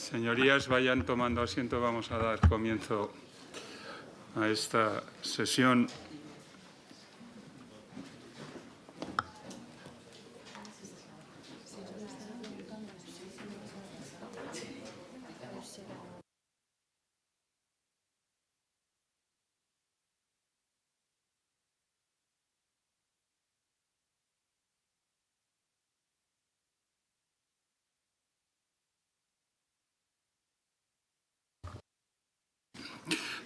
Señorías, vayan tomando asiento. Vamos a dar comienzo a esta sesión.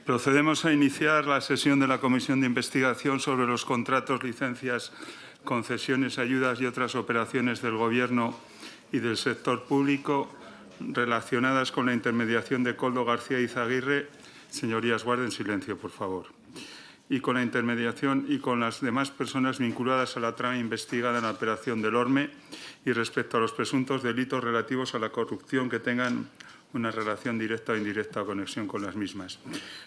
Procedemos a iniciar la sesión de la Comisión de Investigación sobre los contratos, licencias, concesiones, ayudas y otras operaciones del Gobierno y del sector público relacionadas con la intermediación de Koldo García Izaguirre. Señorías, guarden silencio, por favor. Y con la intermediación y con las demás personas vinculadas a la trama investigada en la operación del Orme y respecto a los presuntos delitos relativos a la corrupción que tengan una relación directa o indirecta o conexión con las mismas.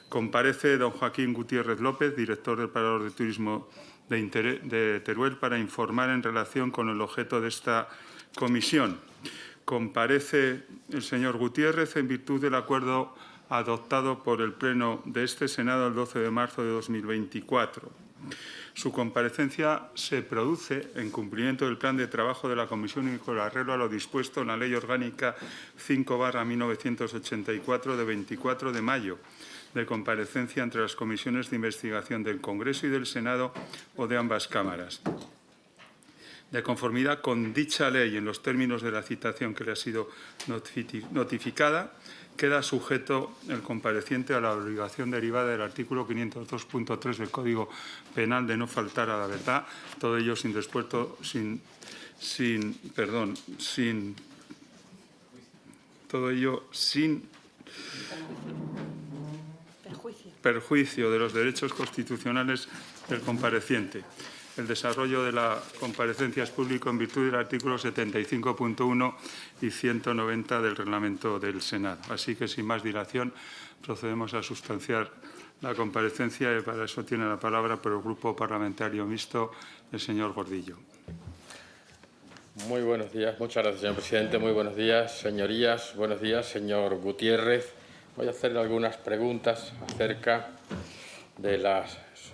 Comparece don Joaquín Gutiérrez López, director del Parador de Turismo de Teruel, para informar en relación con el objeto de esta comisión. Comparece el señor Gutiérrez en virtud del acuerdo adoptado por el Pleno de este Senado el 12 de marzo de 2024. Su comparecencia se produce en cumplimiento del plan de trabajo de la Comisión y con arreglo a lo dispuesto en la Ley Orgánica 5/1984 de 24 de mayo de comparecencia entre las comisiones de investigación del Congreso y del Senado o de ambas cámaras. De conformidad con dicha ley en los términos de la citación que le ha sido notificada, queda sujeto el compareciente a la obligación derivada del artículo 502.3 del Código Penal de no faltar a la verdad, todo ello sin perjuicio de los derechos constitucionales del compareciente. El desarrollo de la comparecencia es público en virtud del artículo 75.1 y 190 del reglamento del Senado. Así que, sin más dilación, procedemos a sustanciar la comparecencia y para eso tiene la palabra por el Grupo Parlamentario Mixto el señor Gordillo. Muy buenos días. Muchas gracias, señor presidente. Muy buenos días, señorías. Buenos días, señor Gutiérrez. Voy a hacerle algunas preguntas acerca de la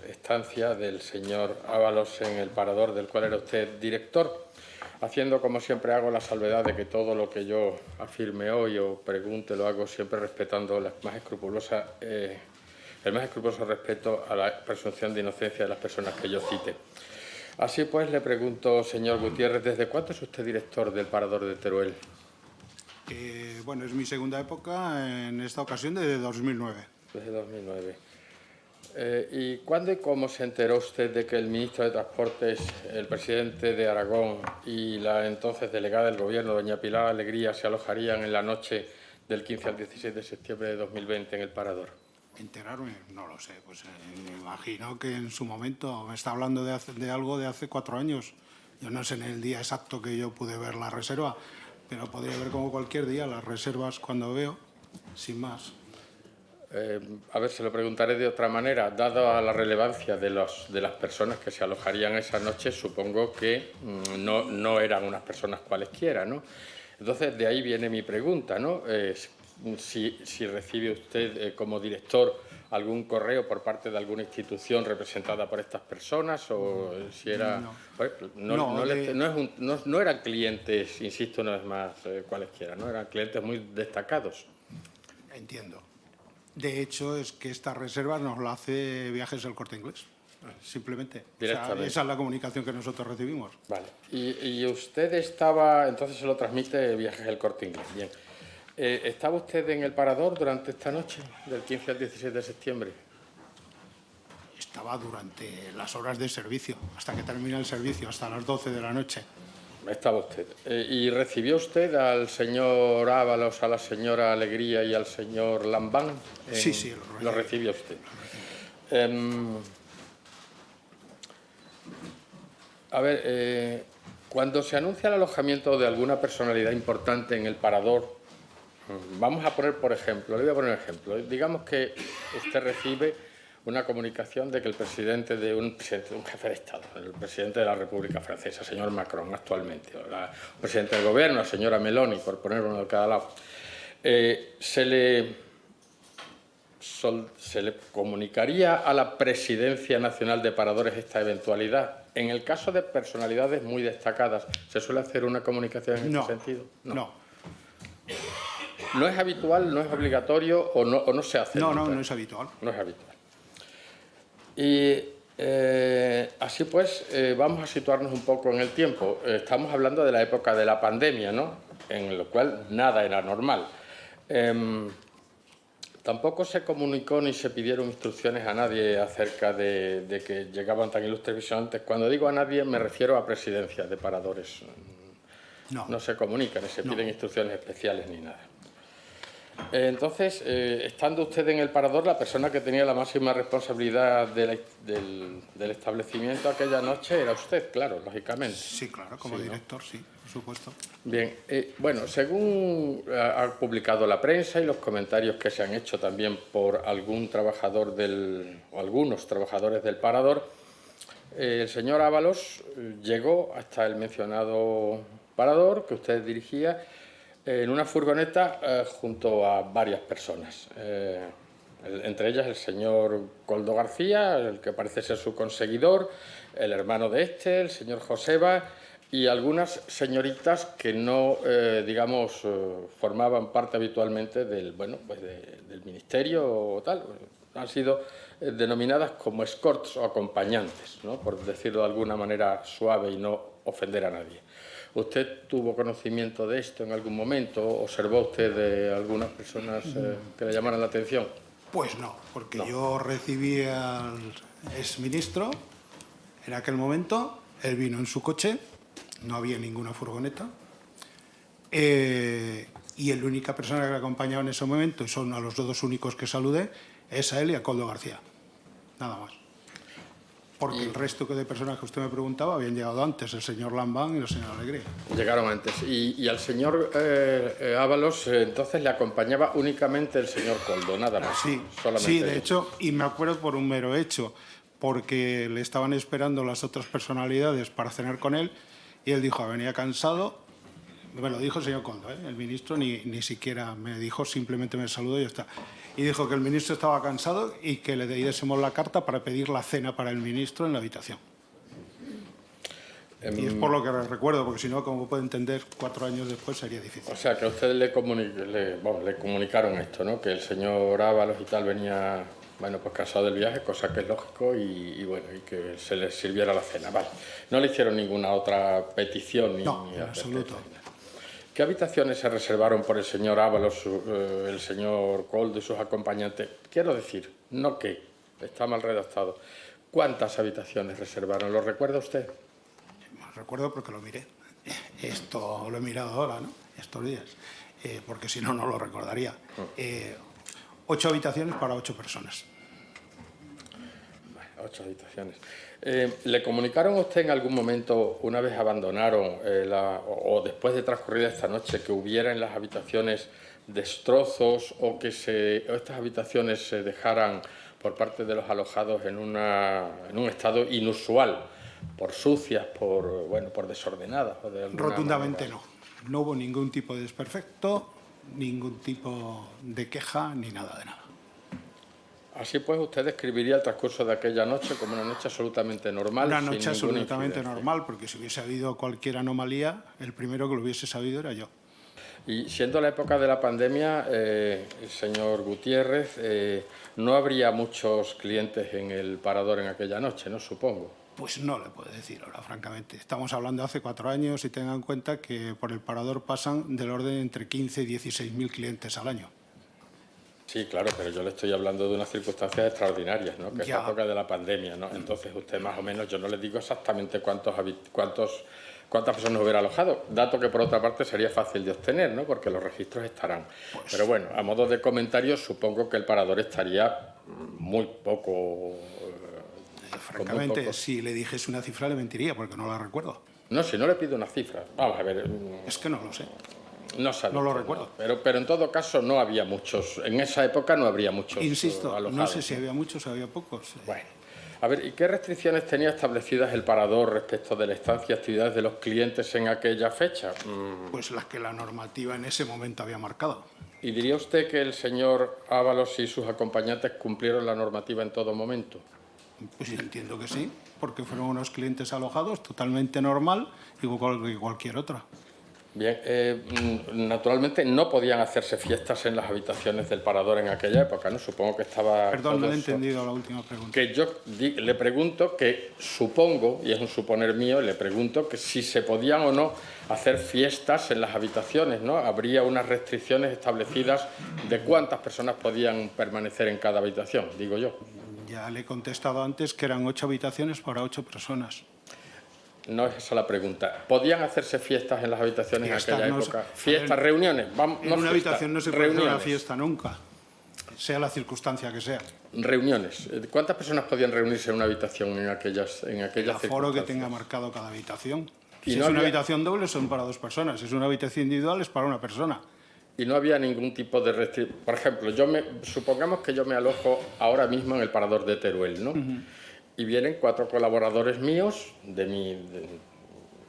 estancia del señor Ábalos en el Parador, del cual era usted director, haciendo, como siempre hago, la salvedad de que todo lo que yo afirme hoy o pregunte lo hago siempre respetando el más escrupuloso respeto a la presunción de inocencia de las personas que yo cite. Así pues, le pregunto, señor Gutiérrez, ¿desde cuándo es usted director del Parador de Teruel? Bueno, es mi segunda época, en esta ocasión desde 2009. Desde 2009. ¿Y cuándo y cómo se enteró usted de que el ministro de Transportes, el presidente de Aragón y la entonces delegada del Gobierno, doña Pilar Alegría, se alojarían en la noche del 15 al 16 de septiembre de 2020 en el Parador? ¿Enterarme? No lo sé. Pues me imagino que en su momento me está hablando de algo de hace 4 años. Yo no sé en el día exacto que yo pude ver la reserva, pero podría ver como cualquier día las reservas cuando veo, sin más. A ver, se lo preguntaré de otra manera. Dada la relevancia de las personas que se alojarían esa noche, supongo que no eran unas personas cualesquiera, ¿no? Entonces, de ahí viene mi pregunta, ¿no? Si recibe usted como director algún correo por parte de alguna institución representada por estas personas o si era... No eran clientes, insisto una vez más, cualesquiera, ¿no? Eran clientes muy destacados. Entiendo. De hecho, es que esta reserva nos la hace Viajes del Corte Inglés, simplemente. O sea, esa es la comunicación que nosotros recibimos. Vale. Y usted estaba, entonces se lo transmite Viajes del Corte Inglés. Bien. ¿Estaba usted en el Parador durante esta noche, del 15 al 16 de septiembre? Estaba durante las horas de servicio, hasta que termina el servicio, hasta las 12 de la noche. Estaba usted. ¿Y recibió usted al señor Ábalos, a la señora Alegría y al señor Lambán? Sí, lo recibió usted. A ver, cuando se anuncia el alojamiento de alguna personalidad importante en el Parador, vamos a poner, por ejemplo, le voy a poner un ejemplo. Digamos que usted recibe una comunicación de que el presidente de un jefe de Estado, el presidente de la República Francesa, señor Macron, actualmente, o el presidente del Gobierno, la señora Meloni, por poner uno de cada lado, Se le comunicaría a la Presidencia Nacional de Paradores esta eventualidad. En el caso de personalidades muy destacadas, ¿se suele hacer una comunicación en este sentido? No. ¿No es habitual, no es obligatorio o no se hace? No es habitual. No es habitual. Y así pues, vamos a situarnos un poco en el tiempo. Estamos hablando de la época de la pandemia, ¿no? En lo cual nada era normal. Tampoco se comunicó ni se pidieron instrucciones a nadie acerca de que llegaban tan ilustres visitantes. Cuando digo a nadie me refiero a presidencias de paradores. No se comunica, ni se piden instrucciones especiales ni nada. Entonces, estando usted en el parador, la persona que tenía la máxima responsabilidad del establecimiento aquella noche era usted, claro, lógicamente. Sí, claro, como director, sí, por supuesto. Bien, bueno, según ha publicado la prensa y los comentarios que se han hecho también por algún trabajador o algunos trabajadores del parador, el señor Ábalos llegó hasta el mencionado parador que usted dirigía en una furgoneta junto a varias personas, entre ellas el señor Koldo García, el que parece ser su conseguidor, el hermano de este, el señor Joseba y algunas señoritas que no, digamos, formaban parte habitualmente del ministerio o tal. Han sido denominadas como escorts o acompañantes, ¿no? Por decirlo de alguna manera suave y no ofender a nadie. ¿Usted tuvo conocimiento de esto en algún momento? ¿Observó usted de algunas personas que le llamaran la atención? Pues no, porque yo recibí al exministro en aquel momento, él vino en su coche, no había ninguna furgoneta, y la única persona que le acompañaba en ese momento, y son a los dos únicos que saludé, es a él y a Koldo García, nada más. Porque el resto de personas que usted me preguntaba habían llegado antes, el señor Lambán y el señor Alegría. Llegaron antes. Y al señor Ábalos entonces le acompañaba únicamente el señor Koldo, nada más. Sí, solamente sí, de hecho, y me acuerdo por un mero hecho, porque le estaban esperando las otras personalidades para cenar con él, y él dijo, venía cansado. Me lo dijo el señor Koldo, el ministro ni siquiera me dijo, simplemente me saludó y ya está. Y dijo que el ministro estaba cansado y que le diésemos la carta para pedir la cena para el ministro en la habitación. Y es por lo que recuerdo, porque si no, como puede entender, 4 años después sería difícil. O sea, que a usted le comunicaron esto, ¿no? Que el señor Ábalos y tal venía, pues cansado del viaje, cosa que es lógico, y que se les sirviera la cena. Vale. No le hicieron ninguna otra petición? No, en absoluto. ¿Qué habitaciones se reservaron por el señor Ábalos, el señor Koldo y sus acompañantes? Quiero decir, no que, está mal redactado. ¿Cuántas habitaciones reservaron? ¿Lo recuerda usted? Lo recuerdo porque lo miré. Esto lo he mirado ahora, ¿no? Estos días. Porque si no, no lo recordaría. 8 habitaciones para 8 personas. 8 habitaciones. ¿Le comunicaron a usted en algún momento, una vez abandonaron o después de transcurrida esta noche, que hubiera en las habitaciones destrozos o que estas habitaciones se dejaran por parte de los alojados en un estado inusual, por sucias, por desordenadas? Rotundamente no. No hubo ningún tipo de desperfecto, ningún tipo de queja, ni nada de nada. Así pues, usted describiría el transcurso de aquella noche como una noche absolutamente normal. Una noche absolutamente normal, porque si hubiese habido cualquier anomalía, el primero que lo hubiese sabido era yo. Y siendo la época de la pandemia, señor Gutiérrez, no habría muchos clientes en el parador en aquella noche, ¿no? Supongo. Pues no le puedo decir ahora, francamente. Estamos hablando de hace 4 años y tengan en cuenta que por el parador pasan del orden entre 15 y 16.000 clientes al año. Sí, claro, pero yo le estoy hablando de unas circunstancias extraordinarias, ¿no? Que es la época de la pandemia, ¿no? Entonces usted más o menos, yo no le digo exactamente cuántas personas hubiera alojado, dato que por otra parte sería fácil de obtener, ¿no? Porque los registros estarán. Pero bueno, a modo de comentario, supongo que el parador estaría muy poco... francamente, si le dijese una cifra le mentiría, porque no la recuerdo. No, si no le pido una cifra. Vamos a ver... Es que no lo sé. No lo recuerdo. Pero en todo caso no había muchos. En esa época no habría muchos. Insisto, alojados. No sé si había muchos o había pocos. Bueno, a ver, ¿y qué restricciones tenía establecidas el parador respecto de la estancia y actividades de los clientes en aquella fecha? Pues las que la normativa en ese momento había marcado. ¿Y diría usted que el señor Ábalos y sus acompañantes cumplieron la normativa en todo momento? Pues yo entiendo que sí, porque fueron unos clientes alojados totalmente normal, igual que cualquier otra. Bien, naturalmente no podían hacerse fiestas en las habitaciones del Parador en aquella época, ¿no? Supongo que estaba... Perdón, no he todo eso. entendido la última pregunta. Que yo le pregunto que supongo, y es un suponer mío, le pregunto que si se podían o no hacer fiestas en las habitaciones, ¿no? Habría unas restricciones establecidas de cuántas personas podían permanecer en cada habitación, digo yo. Ya le he contestado antes que eran 8 habitaciones para 8 personas. No es esa la pregunta. ¿Podían hacerse fiestas en las habitaciones Fiestas, en aquella no época? se- Fiestas, reuniones. Vamos, En una fiestas, habitación no se puede hacer una reuniones. fiesta nunca, sea la circunstancia que sea. Reuniones. ¿Cuántas personas podían reunirse en una habitación en aquellas El aforo que circunstancias? tenga marcado cada habitación. Y Si no es una había- habitación doble son para 2 personas, si es una habitación individual es para una persona. Y no había ningún tipo de restricción. Por ejemplo, supongamos que yo me alojo ahora mismo en el Parador de Teruel, ¿no? Y vienen 4 colaboradores míos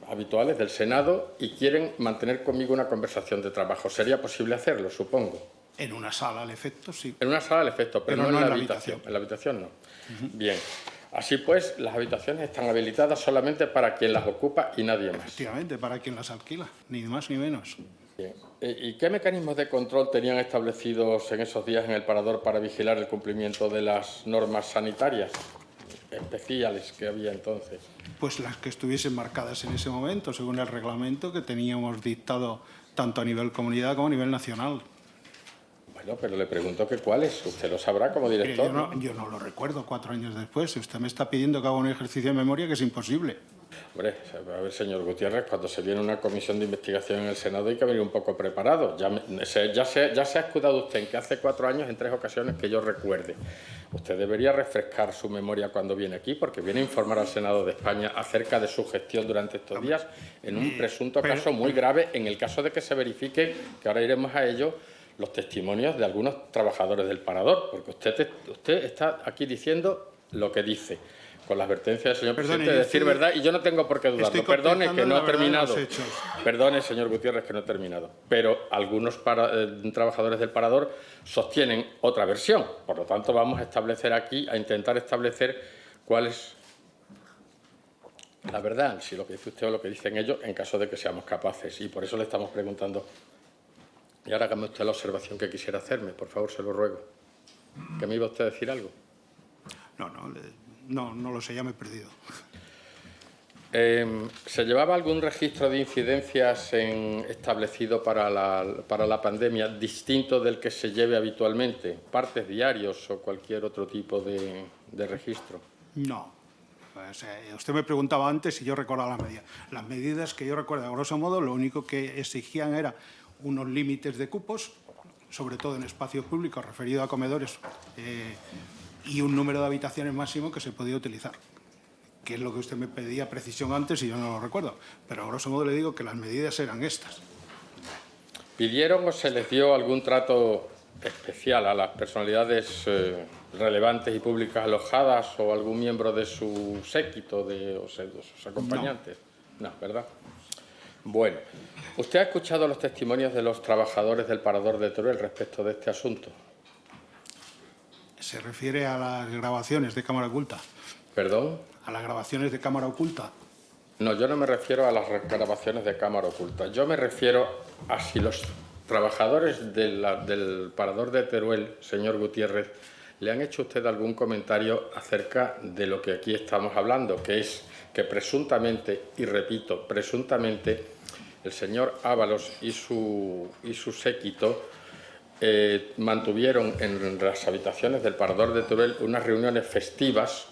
habituales del Senado y quieren mantener conmigo una conversación de trabajo. ¿Sería posible hacerlo, supongo? En una sala, al efecto, sí. En una sala al efecto, pero Pero no no en la en la habitación. habitación. En la habitación no. Bien. Así pues, las habitaciones están habilitadas solamente para quien las ocupa y nadie más. Efectivamente, para quien las alquila, ni más ni menos. Bien. ¿Y qué mecanismos de control tenían establecidos en esos días en el Parador para vigilar el cumplimiento de las normas sanitarias especiales que había entonces? Pues las que estuviesen marcadas en ese momento, según el reglamento que teníamos dictado tanto a nivel comunidad como a nivel nacional. Bueno, pero le pregunto que cuáles. Usted lo sabrá como Mire, director. yo no lo recuerdo 4 años después. Si usted me está pidiendo que haga un ejercicio de memoria, que es imposible. Hombre, a ver, señor Gutiérrez, cuando se viene una comisión de investigación en el Senado hay que venir un poco preparado. Ya se ha escudado usted en que hace 4 años, en 3 ocasiones que yo recuerde. Usted debería refrescar su memoria cuando viene aquí, porque viene a informar al Senado de España acerca de su gestión durante estos días en un presunto caso muy grave, en el caso de que se verifique, que ahora iremos a ello, los testimonios de algunos trabajadores del Parador, porque usted está aquí diciendo lo que dice, con la advertencia del señor Perdone, presidente de yo decir estoy- verdad, y yo no tengo por qué dudarlo. estoy Perdone que no contestando he la verdad de terminado. los hechos. Perdone, señor Gutiérrez, que no he terminado. Pero algunos trabajadores del Parador sostienen otra versión. Por lo tanto, vamos a establecer aquí, a intentar establecer cuál es la verdad, si lo que dice usted o lo que dicen ellos, en caso de que seamos capaces. Y por eso le estamos preguntando. Y ahora hágame usted la observación que quisiera hacerme, por favor, se lo ruego. ¿Que me iba usted a decir algo? No lo sé, ya me he perdido. ¿Se llevaba algún registro de incidencias establecido para la pandemia distinto del que se lleve habitualmente? ¿Partes diarios o cualquier otro tipo de registro? No. Pues, usted me preguntaba antes si yo recordaba las medidas. Las medidas que yo recuerdo, a grosso modo, lo único que exigían era unos límites de cupos, sobre todo en espacios públicos referido a comedores, y un número de habitaciones máximo que se podía utilizar, que es lo que usted me pedía precisión antes y yo no lo recuerdo. Pero a grosso modo le digo que las medidas eran estas. ¿Pidieron o se les dio algún trato especial a las personalidades relevantes y públicas alojadas o algún miembro de su séquito o de sus acompañantes? No, ¿verdad? Bueno, ¿usted ha escuchado los testimonios de los trabajadores del Parador de Teruel respecto de este asunto? Se refiere a las grabaciones de cámara oculta. ¿Perdón? A las grabaciones de cámara oculta. No, yo no me refiero a las grabaciones de cámara oculta. Yo me refiero a si los trabajadores del Parador de Teruel, señor Gutiérrez, le han hecho a usted algún comentario acerca de lo que aquí estamos hablando, que es que presuntamente, y repito, presuntamente, el señor Ábalos y su séquito mantuvieron en las habitaciones del Parador de Teruel unas reuniones festivas,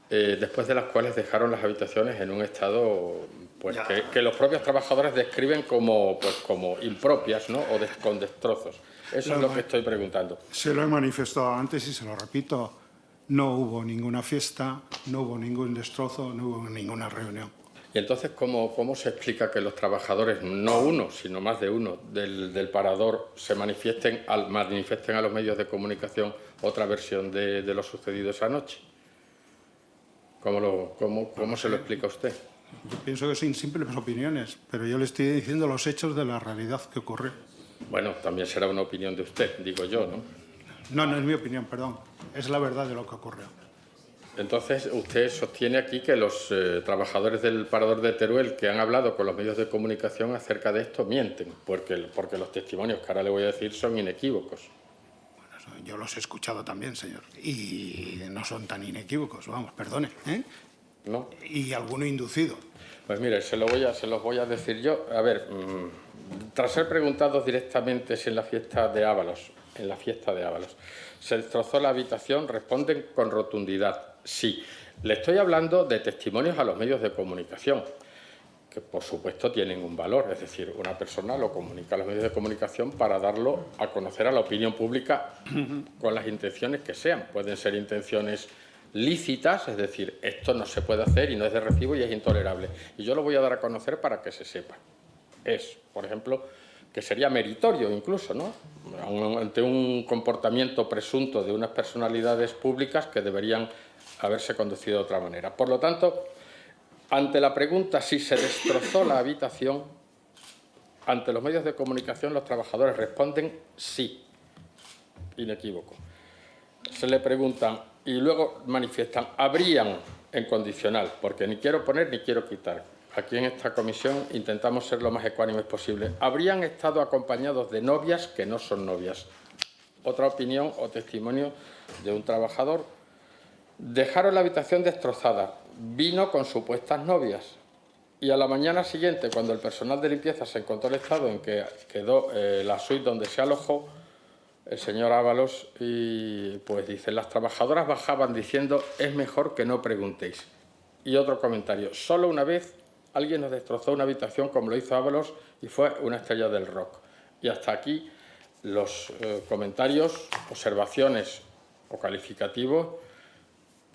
después de las cuales dejaron las habitaciones en un estado pues, que los propios trabajadores describen como impropias, ¿no? O con destrozos. Eso es lo que estoy preguntando. Se lo he manifestado antes y se lo repito. No hubo ninguna fiesta, no hubo ningún destrozo, no hubo ninguna reunión. Y entonces, ¿cómo se explica que los trabajadores, no uno, sino más de uno, del Parador se manifiesten a los medios de comunicación otra versión de lo sucedido esa noche? ¿Cómo se lo explica usted? Yo pienso que son simples opiniones, pero yo le estoy diciendo los hechos de la realidad que ocurrió. Bueno, también será una opinión de usted, digo yo, ¿no? No, no es mi opinión, perdón. Es la verdad de lo que ocurrió. Entonces, usted sostiene aquí que los trabajadores del Parador de Teruel que han hablado con los medios de comunicación acerca de esto mienten, porque los testimonios que ahora le voy a decir son inequívocos. Bueno, yo los he escuchado también, señor, y no son tan inequívocos, vamos, perdone, ¿eh? ¿No? Y alguno inducido. Pues mire, se los voy a decir yo. A ver, tras ser preguntados directamente si en la fiesta de Ábalos, se destrozó la habitación, responden con rotundidad, sí. Le estoy hablando de testimonios a los medios de comunicación, que por supuesto tienen un valor, es decir, una persona lo comunica a los medios de comunicación para darlo a conocer a la opinión pública con las intenciones que sean. Pueden ser intenciones lícitas, es decir, esto no se puede hacer y no es de recibo y es intolerable. Y yo lo voy a dar a conocer para que se sepa. Es, por ejemplo, que sería meritorio incluso, ¿no?, ante un comportamiento presunto de unas personalidades públicas que deberían haberse conducido de otra manera. Por lo tanto, ante la pregunta si se destrozó la habitación, ante los medios de comunicación los trabajadores responden sí, inequívoco. Se le preguntan y luego manifiestan, habrían en condicional, porque ni quiero poner ni quiero quitar. Aquí en esta comisión intentamos ser lo más ecuánimes posible. Habrían estado acompañados de novias que no son novias. Otra opinión o testimonio de un trabajador. Dejaron la habitación destrozada. Vino con supuestas novias. Y a la mañana siguiente, cuando el personal de limpieza se encontró el estado en que quedó la suite donde se alojó, el señor Ábalos, y pues dice, las trabajadoras bajaban diciendo, es mejor que no preguntéis. Y otro comentario, solo una vez alguien nos destrozó una habitación como lo hizo Ábalos y fue una estrella del rock. Y hasta aquí los comentarios, observaciones o calificativos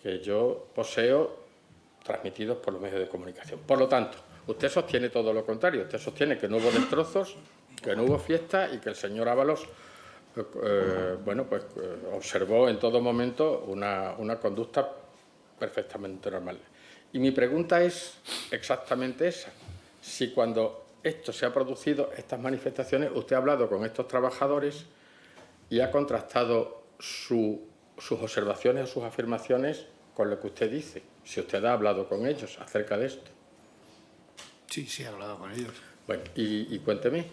que yo poseo transmitidos por los medios de comunicación. Por lo tanto, usted sostiene todo lo contrario. Usted sostiene que no hubo destrozos, que no hubo fiesta y que el señor Ábalos observó en todo momento una conducta perfectamente normal. Y mi pregunta es exactamente esa. Si cuando esto se ha producido, estas manifestaciones, usted ha hablado con estos trabajadores y ha contrastado sus observaciones o sus afirmaciones con lo que usted dice. Si usted ha hablado con ellos acerca de esto. Sí, sí, he hablado con ellos. Bueno, y cuénteme,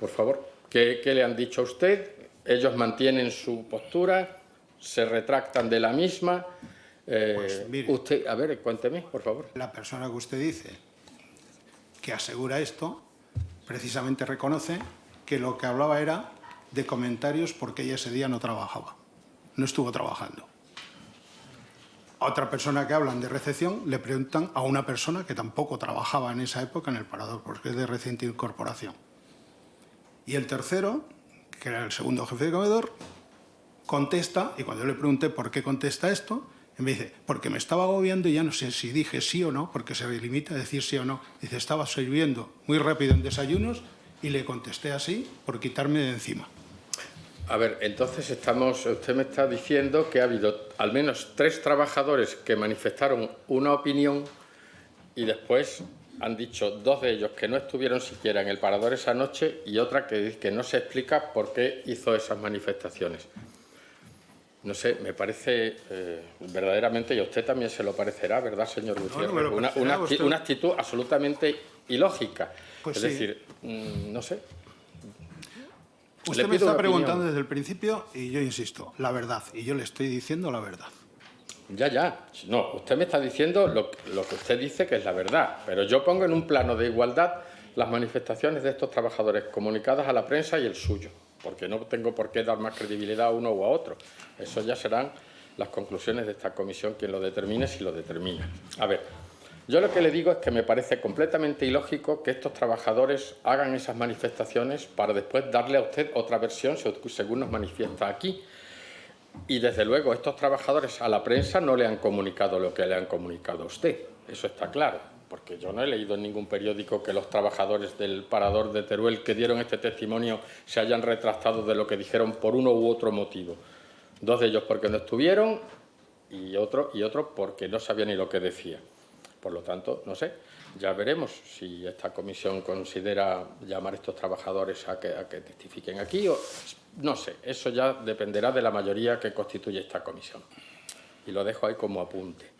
por favor, ¿qué le han dicho a usted? ¿Ellos mantienen su postura? ¿Se retractan de la misma? Pues mire, Usted, a ver, cuénteme, por favor. la persona que usted dice que asegura esto, precisamente reconoce que lo que hablaba era de comentarios porque ella ese día no trabajaba, no estuvo trabajando. A otra persona que hablan de recepción le preguntan a una persona que tampoco trabajaba en esa época en el Parador, porque es de reciente incorporación. Y el tercero, que era el segundo jefe de comedor, contesta, y cuando yo le pregunté por qué contesta esto, me dice, porque me estaba agobiando y ya no sé si dije sí o no, porque se limita a decir sí o no. Dice, estaba sirviendo muy rápido en desayunos y le contesté así por quitarme de encima. A ver, entonces usted me está diciendo que ha habido al menos 3 trabajadores que manifestaron una opinión y después han dicho 2 de ellos que no estuvieron siquiera en el Parador esa noche y otra que no se explica por qué hizo esas manifestaciones. No sé, me parece verdaderamente, y a usted también se lo parecerá, ¿verdad, señor Gutiérrez? Una actitud absolutamente ilógica. Pues es sí. decir, no sé. Usted me está preguntando desde el principio y yo insisto, la verdad, y yo le estoy diciendo la verdad. Ya. No, usted me está diciendo lo que usted dice que es la verdad, pero yo pongo en un plano de igualdad las manifestaciones de estos trabajadores comunicadas a la prensa y el suyo, porque no tengo por qué dar más credibilidad a uno u a otro. Eso ya serán las conclusiones de esta comisión quien lo determine, si lo determina. A ver, yo lo que le digo es que me parece completamente ilógico que estos trabajadores hagan esas manifestaciones para después darle a usted otra versión según nos manifiesta aquí. Y desde luego estos trabajadores a la prensa no le han comunicado lo que le han comunicado a usted. Eso está claro, porque yo no he leído en ningún periódico que los trabajadores del Parador de Teruel que dieron este testimonio se hayan retractado de lo que dijeron por uno u otro motivo. 2 de ellos porque no estuvieron y otro porque no sabía ni lo que decía. Por lo tanto, no sé. Ya veremos si esta comisión considera llamar a estos trabajadores a que testifiquen aquí o no sé. Eso ya dependerá de la mayoría que constituye esta comisión. Y lo dejo ahí como apunte.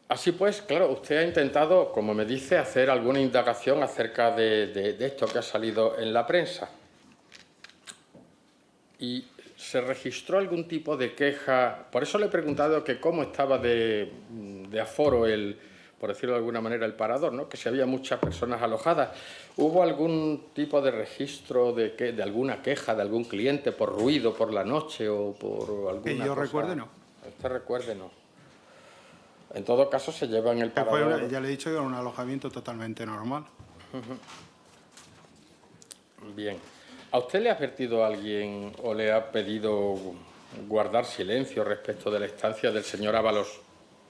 Así pues, claro, usted ha intentado, como me dice, hacer alguna indagación acerca de esto que ha salido en la prensa. Y se registró algún tipo de queja. Por eso le he preguntado que cómo estaba de aforo por decirlo de alguna manera, el parador, ¿no? Que si había muchas personas alojadas. ¿Hubo algún tipo de registro de alguna queja de algún cliente por ruido por la noche o por alguna Que yo cosa? recuerde, no. Usted recuerde, no. En todo caso, se lleva en el parador. Ya le he dicho que era un alojamiento totalmente normal. Bien. ¿A usted le ha advertido alguien o le ha pedido guardar silencio respecto de la estancia del señor Ábalos?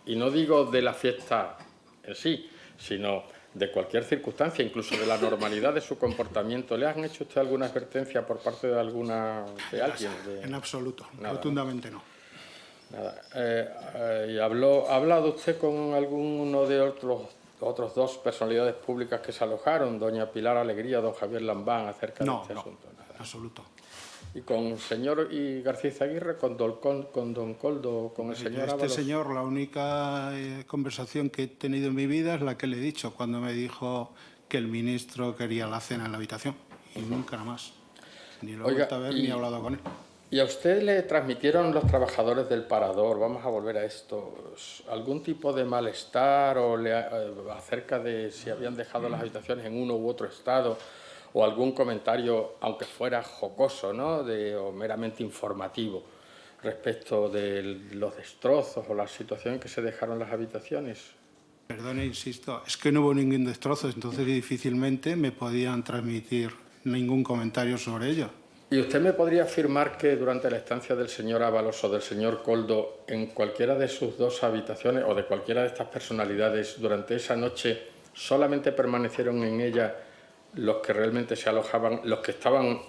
Y no digo de la fiesta en sí, sino de cualquier circunstancia, incluso de la normalidad de su comportamiento. ¿Le han hecho usted alguna advertencia por parte de alguien? En absoluto, Nada, rotundamente no. Nada. ¿Y ha hablado usted con alguno de otros dos personalidades públicas que se alojaron, doña Pilar Alegría, don Javier Lambán, acerca de este asunto? No, en absoluto. ¿Y con el señor García Izaguirre, con don Coldo, con el señor Ábalos? Señor, la única conversación que he tenido en mi vida es la que le he dicho cuando me dijo que el ministro quería la cena en la habitación. Y nunca nada más. Ni lo he vuelto a ver ni he hablado con él. ¿Y a usted le transmitieron los trabajadores del parador, vamos a volver a esto, algún tipo de malestar o acerca de si habían dejado las habitaciones en uno u otro estado o algún comentario, aunque fuera jocoso, ¿no? O meramente informativo respecto de los destrozos o la situación en que se dejaron las habitaciones? Perdone, insisto, es que no hubo ningún destrozo, entonces difícilmente me podían transmitir ningún comentario sobre ello. ¿Y usted me podría afirmar que durante la estancia del señor Ábalos o del señor Coldo en cualquiera de sus dos habitaciones o de cualquiera de estas personalidades durante esa noche solamente permanecieron en ella los que realmente se alojaban, los que estaban,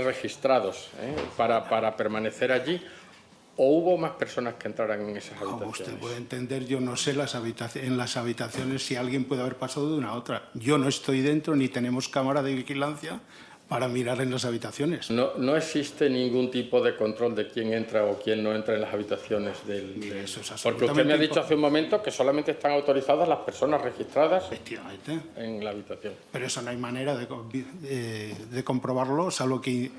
registrados para permanecer allí? ¿O hubo más personas que entraran en esas habitaciones? Como usted puede entender, yo no sé en las habitaciones si alguien puede haber pasado de una a otra. Yo no estoy dentro ni tenemos cámara de vigilancia para mirar en las habitaciones. No existe ningún tipo de control de quién entra o quién no entra en las habitaciones Mire, eso es porque usted me ha dicho hace un momento que solamente están autorizadas las personas registradas en la habitación. Pero eso no hay manera de comprobarlo, salvo que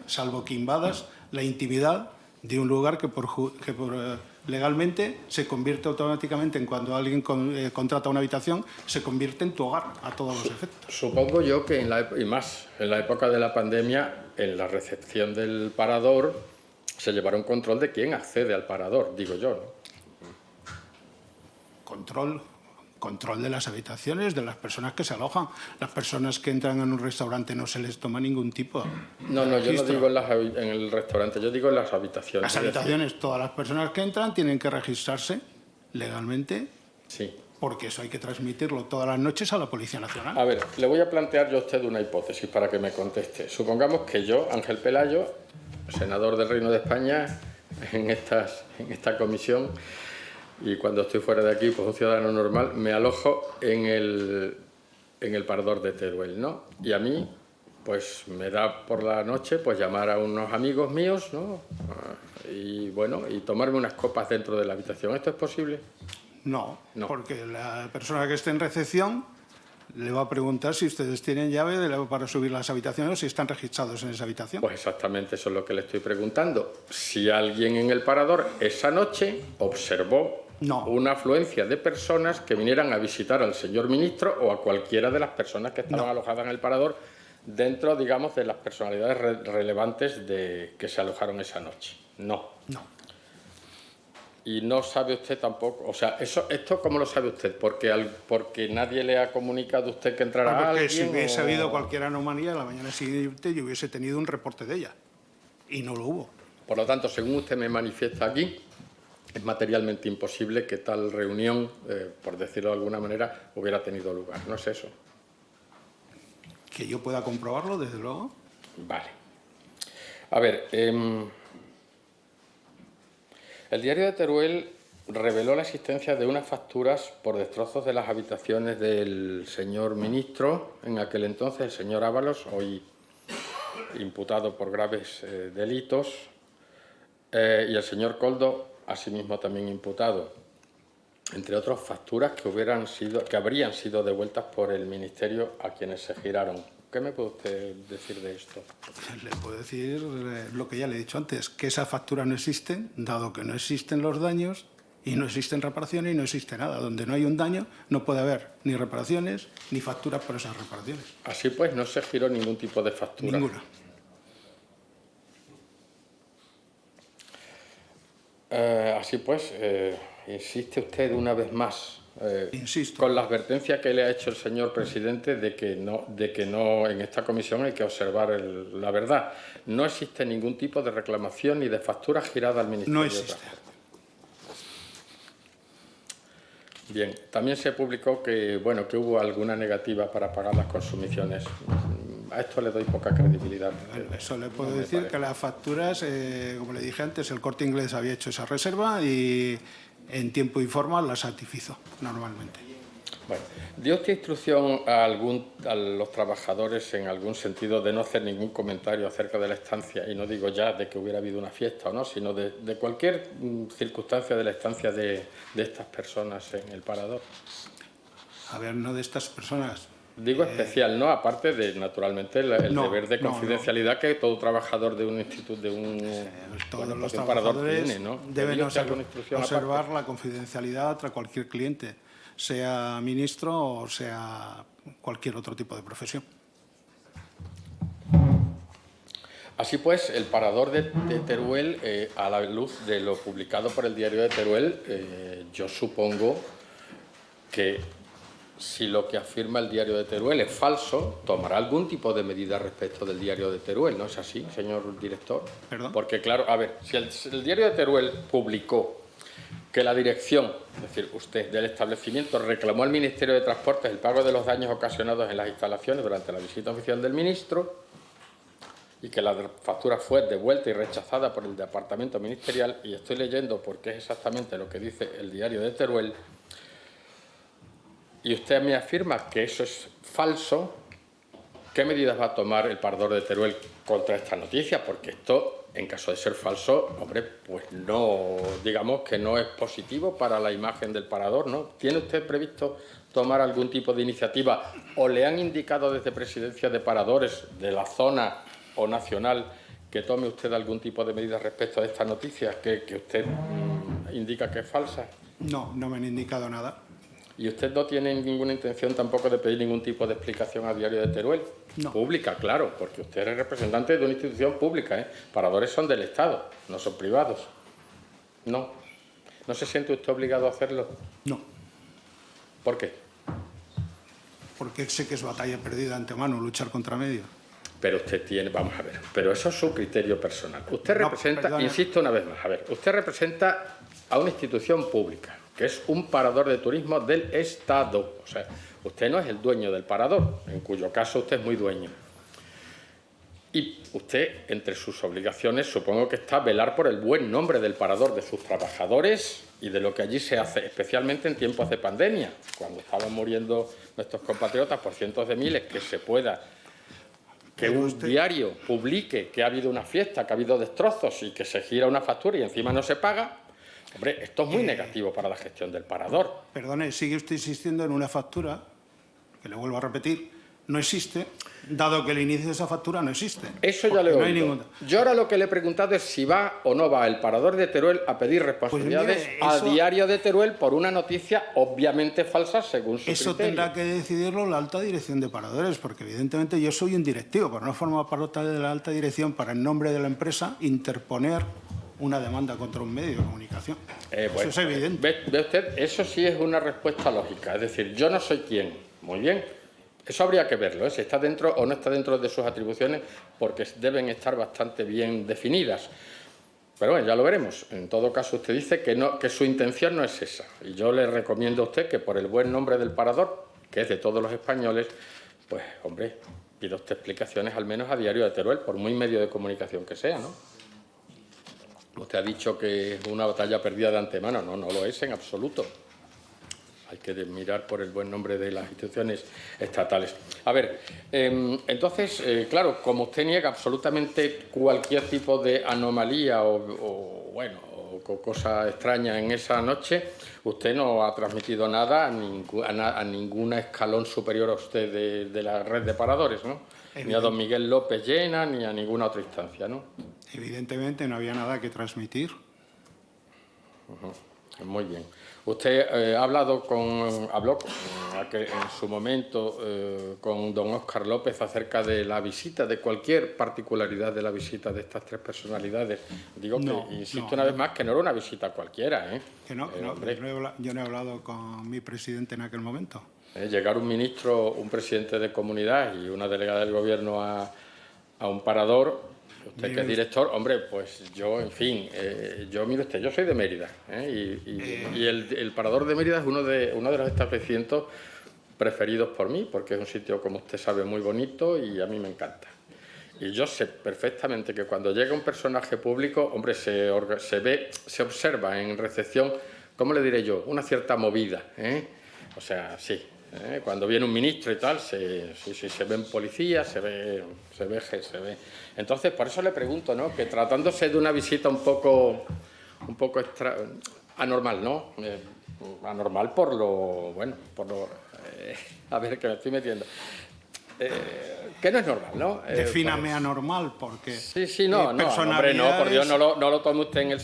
invadas la intimidad de un lugar que legalmente se convierte automáticamente en cuando alguien contrata una habitación, se convierte en tu hogar a todos los efectos. Supongo yo que en la época de la pandemia, en la recepción del parador, se llevará un control de quién accede al parador, digo yo, ¿no? Control de las habitaciones, de las personas que se alojan. Las personas que entran en un restaurante no se les toma ningún tipo de No, yo no digo en el restaurante, yo digo en las habitaciones. Las habitaciones, todas las personas que entran tienen que registrarse legalmente. Sí. Porque eso hay que transmitirlo todas las noches a la Policía Nacional. A ver, le voy a plantear yo a usted una hipótesis para que me conteste. Supongamos que yo, Ángel Pelayo, senador del Reino de España, en esta comisión, y cuando estoy fuera de aquí, pues un ciudadano normal, me alojo en el parador de Teruel, ¿no? Y a mí, pues me da por la noche pues llamar a unos amigos míos, ¿no? Y bueno, y tomarme unas copas dentro de la habitación. ¿Esto es posible? No, porque la persona que esté en recepción le va a preguntar si ustedes tienen llave para subir las habitaciones o si están registrados en esa habitación. Pues exactamente eso es lo que le estoy preguntando. Si alguien en el parador esa noche observó una afluencia de personas que vinieran a visitar al señor ministro o a cualquiera de las personas que estaban alojadas en el parador dentro, digamos, de las personalidades relevantes que se alojaron esa noche. No. Y no sabe usted tampoco, o sea, ¿esto cómo lo sabe usted? ¿Porque nadie le ha comunicado a usted que entrara alguien? Porque si hubiese habido cualquier anomalía, la mañana siguiente yo hubiese tenido un reporte de ella. Y no lo hubo. Por lo tanto, según usted me manifiesta aquí, es materialmente imposible que tal reunión, por decirlo de alguna manera, hubiera tenido lugar. ¿No es eso? Que yo pueda comprobarlo, desde luego. Vale. A ver, El diario de Teruel reveló la existencia de unas facturas por destrozos de las habitaciones del señor ministro, en aquel entonces el señor Ábalos, hoy imputado por graves delitos, y el señor Koldo, asimismo también imputado, entre otras facturas que habrían sido devueltas por el Ministerio a quienes se giraron. ¿Qué me puede usted decir de esto? Le puedo decir lo que ya le he dicho antes, que esas facturas no existen, dado que no existen los daños y no existen reparaciones y no existe nada. Donde no hay un daño no puede haber ni reparaciones ni facturas por esas reparaciones. Así pues, no se giró ningún tipo de factura. Ninguna. Así pues, insiste usted una vez más Insisto. con la advertencia que le ha hecho el señor presidente de que no en esta comisión hay que observar la verdad. No existe ningún tipo de reclamación ni de factura girada al Ministerio No de existe. Transporte. Bien, también se publicó que hubo alguna negativa para pagar las consumiciones. A esto le doy poca credibilidad. Eso le No puedo me decir parece. que las facturas, como le dije antes, el Corte Inglés había hecho esa reserva y en tiempo y forma la satisfizo normalmente. Bueno, ¿dio usted instrucción a los trabajadores en algún sentido de no hacer ningún comentario acerca de la estancia? Y no digo ya de que hubiera habido una fiesta o no, sino de cualquier circunstancia de la estancia de estas personas en el Parador. A ver, no de estas personas. Digo especial, ¿no? Aparte de, naturalmente, el No, deber de no, confidencialidad que todo trabajador de un instituto, Todos bueno, los pues de un parador trabajadores tiene, ¿no? deben ¿Dio usted alguna instrucción observar aparte? la confidencialidad tras cualquier cliente, sea ministro o sea cualquier otro tipo de profesión. Así pues, el Parador de Teruel, a la luz de lo publicado por el diario de Teruel, yo supongo que si lo que afirma el diario de Teruel es falso, tomará algún tipo de medida respecto del diario de Teruel, ¿no es así, señor director? ¿Perdón? Porque, claro, a ver, si el diario de Teruel publicó que la dirección, es decir, usted, del establecimiento reclamó al Ministerio de Transportes el pago de los daños ocasionados en las instalaciones durante la visita oficial del ministro y que la factura fue devuelta y rechazada por el departamento ministerial, y estoy leyendo porque es exactamente lo que dice el diario de Teruel, y usted me afirma que eso es falso, ¿qué medidas va a tomar el Parador de Teruel contra esta noticia? Porque esto, en caso de ser falso, hombre, pues no, digamos que no es positivo para la imagen del Parador, ¿no? ¿Tiene usted previsto tomar algún tipo de iniciativa o le han indicado desde Presidencia de Paradores de la zona o nacional que tome usted algún tipo de medida respecto a esta noticia que usted indica que es falsa? No, no me han indicado nada. ¿Y usted no tiene ninguna intención tampoco de pedir ningún tipo de explicación al diario de Teruel? No. Pública, claro, porque usted es representante de una institución pública, ¿eh? Paradores son del Estado, no son privados. No. ¿No se siente usted obligado a hacerlo? No, ¿Por qué? porque sé que es batalla perdida antemano luchar contra medio. Pero usted tiene, vamos a ver, pero eso es su criterio personal. Usted No, representa, perdone. insisto una vez más, a ver, usted representa a una institución pública, que es un parador de turismo del Estado. O sea, usted no es el dueño del parador, en cuyo caso usted es muy dueño. Y usted, entre sus obligaciones, supongo que está velar por el buen nombre del parador, de sus trabajadores y de lo que allí se hace, especialmente en tiempos de pandemia, cuando estaban muriendo nuestros compatriotas por cientos de miles, que se pueda que un diario publique que ha habido una fiesta, que ha habido destrozos y que se gira una factura y encima no se paga. Hombre, esto es muy negativo para la gestión del parador. Perdone, sigue usted insistiendo en una factura, que le vuelvo a repetir, no existe, dado que el inicio de esa factura no existe. Eso ya le he No hay oído. ningún... Yo ahora lo que le he preguntado es si va o no va el Parador de Teruel a pedir responsabilidades Pues mire, al eso- diario de Teruel por una noticia obviamente falsa según su Eso criterio. tendrá que decidirlo la alta dirección de paradores, porque evidentemente yo soy un directivo, pero no formo parte de la alta dirección para, en nombre de la empresa, interponer una demanda contra un medio de comunicación. Bueno, Eso es evidente. ¿Ve usted? Eso sí es una respuesta lógica. Es decir, yo no soy quien. Muy bien. Eso habría que verlo, ¿eh? Si está dentro o no está dentro de sus atribuciones, porque deben estar bastante bien definidas. Pero bueno, ya lo veremos. En todo caso, usted dice que, no, que su intención no es esa. Y yo le recomiendo a usted que por el buen nombre del parador, que es de todos los españoles, pues, hombre, pida usted explicaciones al menos a Diario de Teruel, por muy medio de comunicación que sea, ¿no? Usted ha dicho que es una batalla perdida de antemano. No, no lo es en absoluto. Hay que mirar por el buen nombre de las instituciones estatales. A ver, entonces, claro, como usted niega absolutamente cualquier tipo de anomalía o cosa extraña en esa noche, usted no ha transmitido nada a ningún escalón superior a usted de la red de paradores, ¿no? Ni a don Miguel López Llena, ni a ninguna otra instancia, ¿no? Evidentemente no había nada que transmitir. Muy bien. Usted habló en su momento con don Óscar López acerca de la visita, de cualquier particularidad de la visita de estas tres personalidades. Digo que, insisto una vez más, que no era una visita cualquiera, ¿eh? Que no, yo no he hablado con mi presidente en aquel momento. Llegar un ministro, un presidente de comunidad y una delegada del gobierno a un parador. Usted que es director, hombre, pues yo, en fin, mire usted, yo soy de Mérida, y el Parador de Mérida es uno de los establecimientos preferidos por mí, porque es un sitio, como usted sabe, muy bonito y a mí me encanta. Y yo sé perfectamente que cuando llega un personaje público, hombre, se observa en recepción, ¿cómo le diré yo? Una cierta movida, ¿eh? O sea, sí. Cuando viene un ministro y tal, se ven policías, se ve. Entonces, por eso le pregunto, ¿no? Que tratándose de una visita un poco anormal, ¿no? Anormal por lo... a ver, que me estoy metiendo. Que no es normal, ¿no? Defíname anormal, porque... Sí, no, hombre, no, por Dios, no lo tome usted en el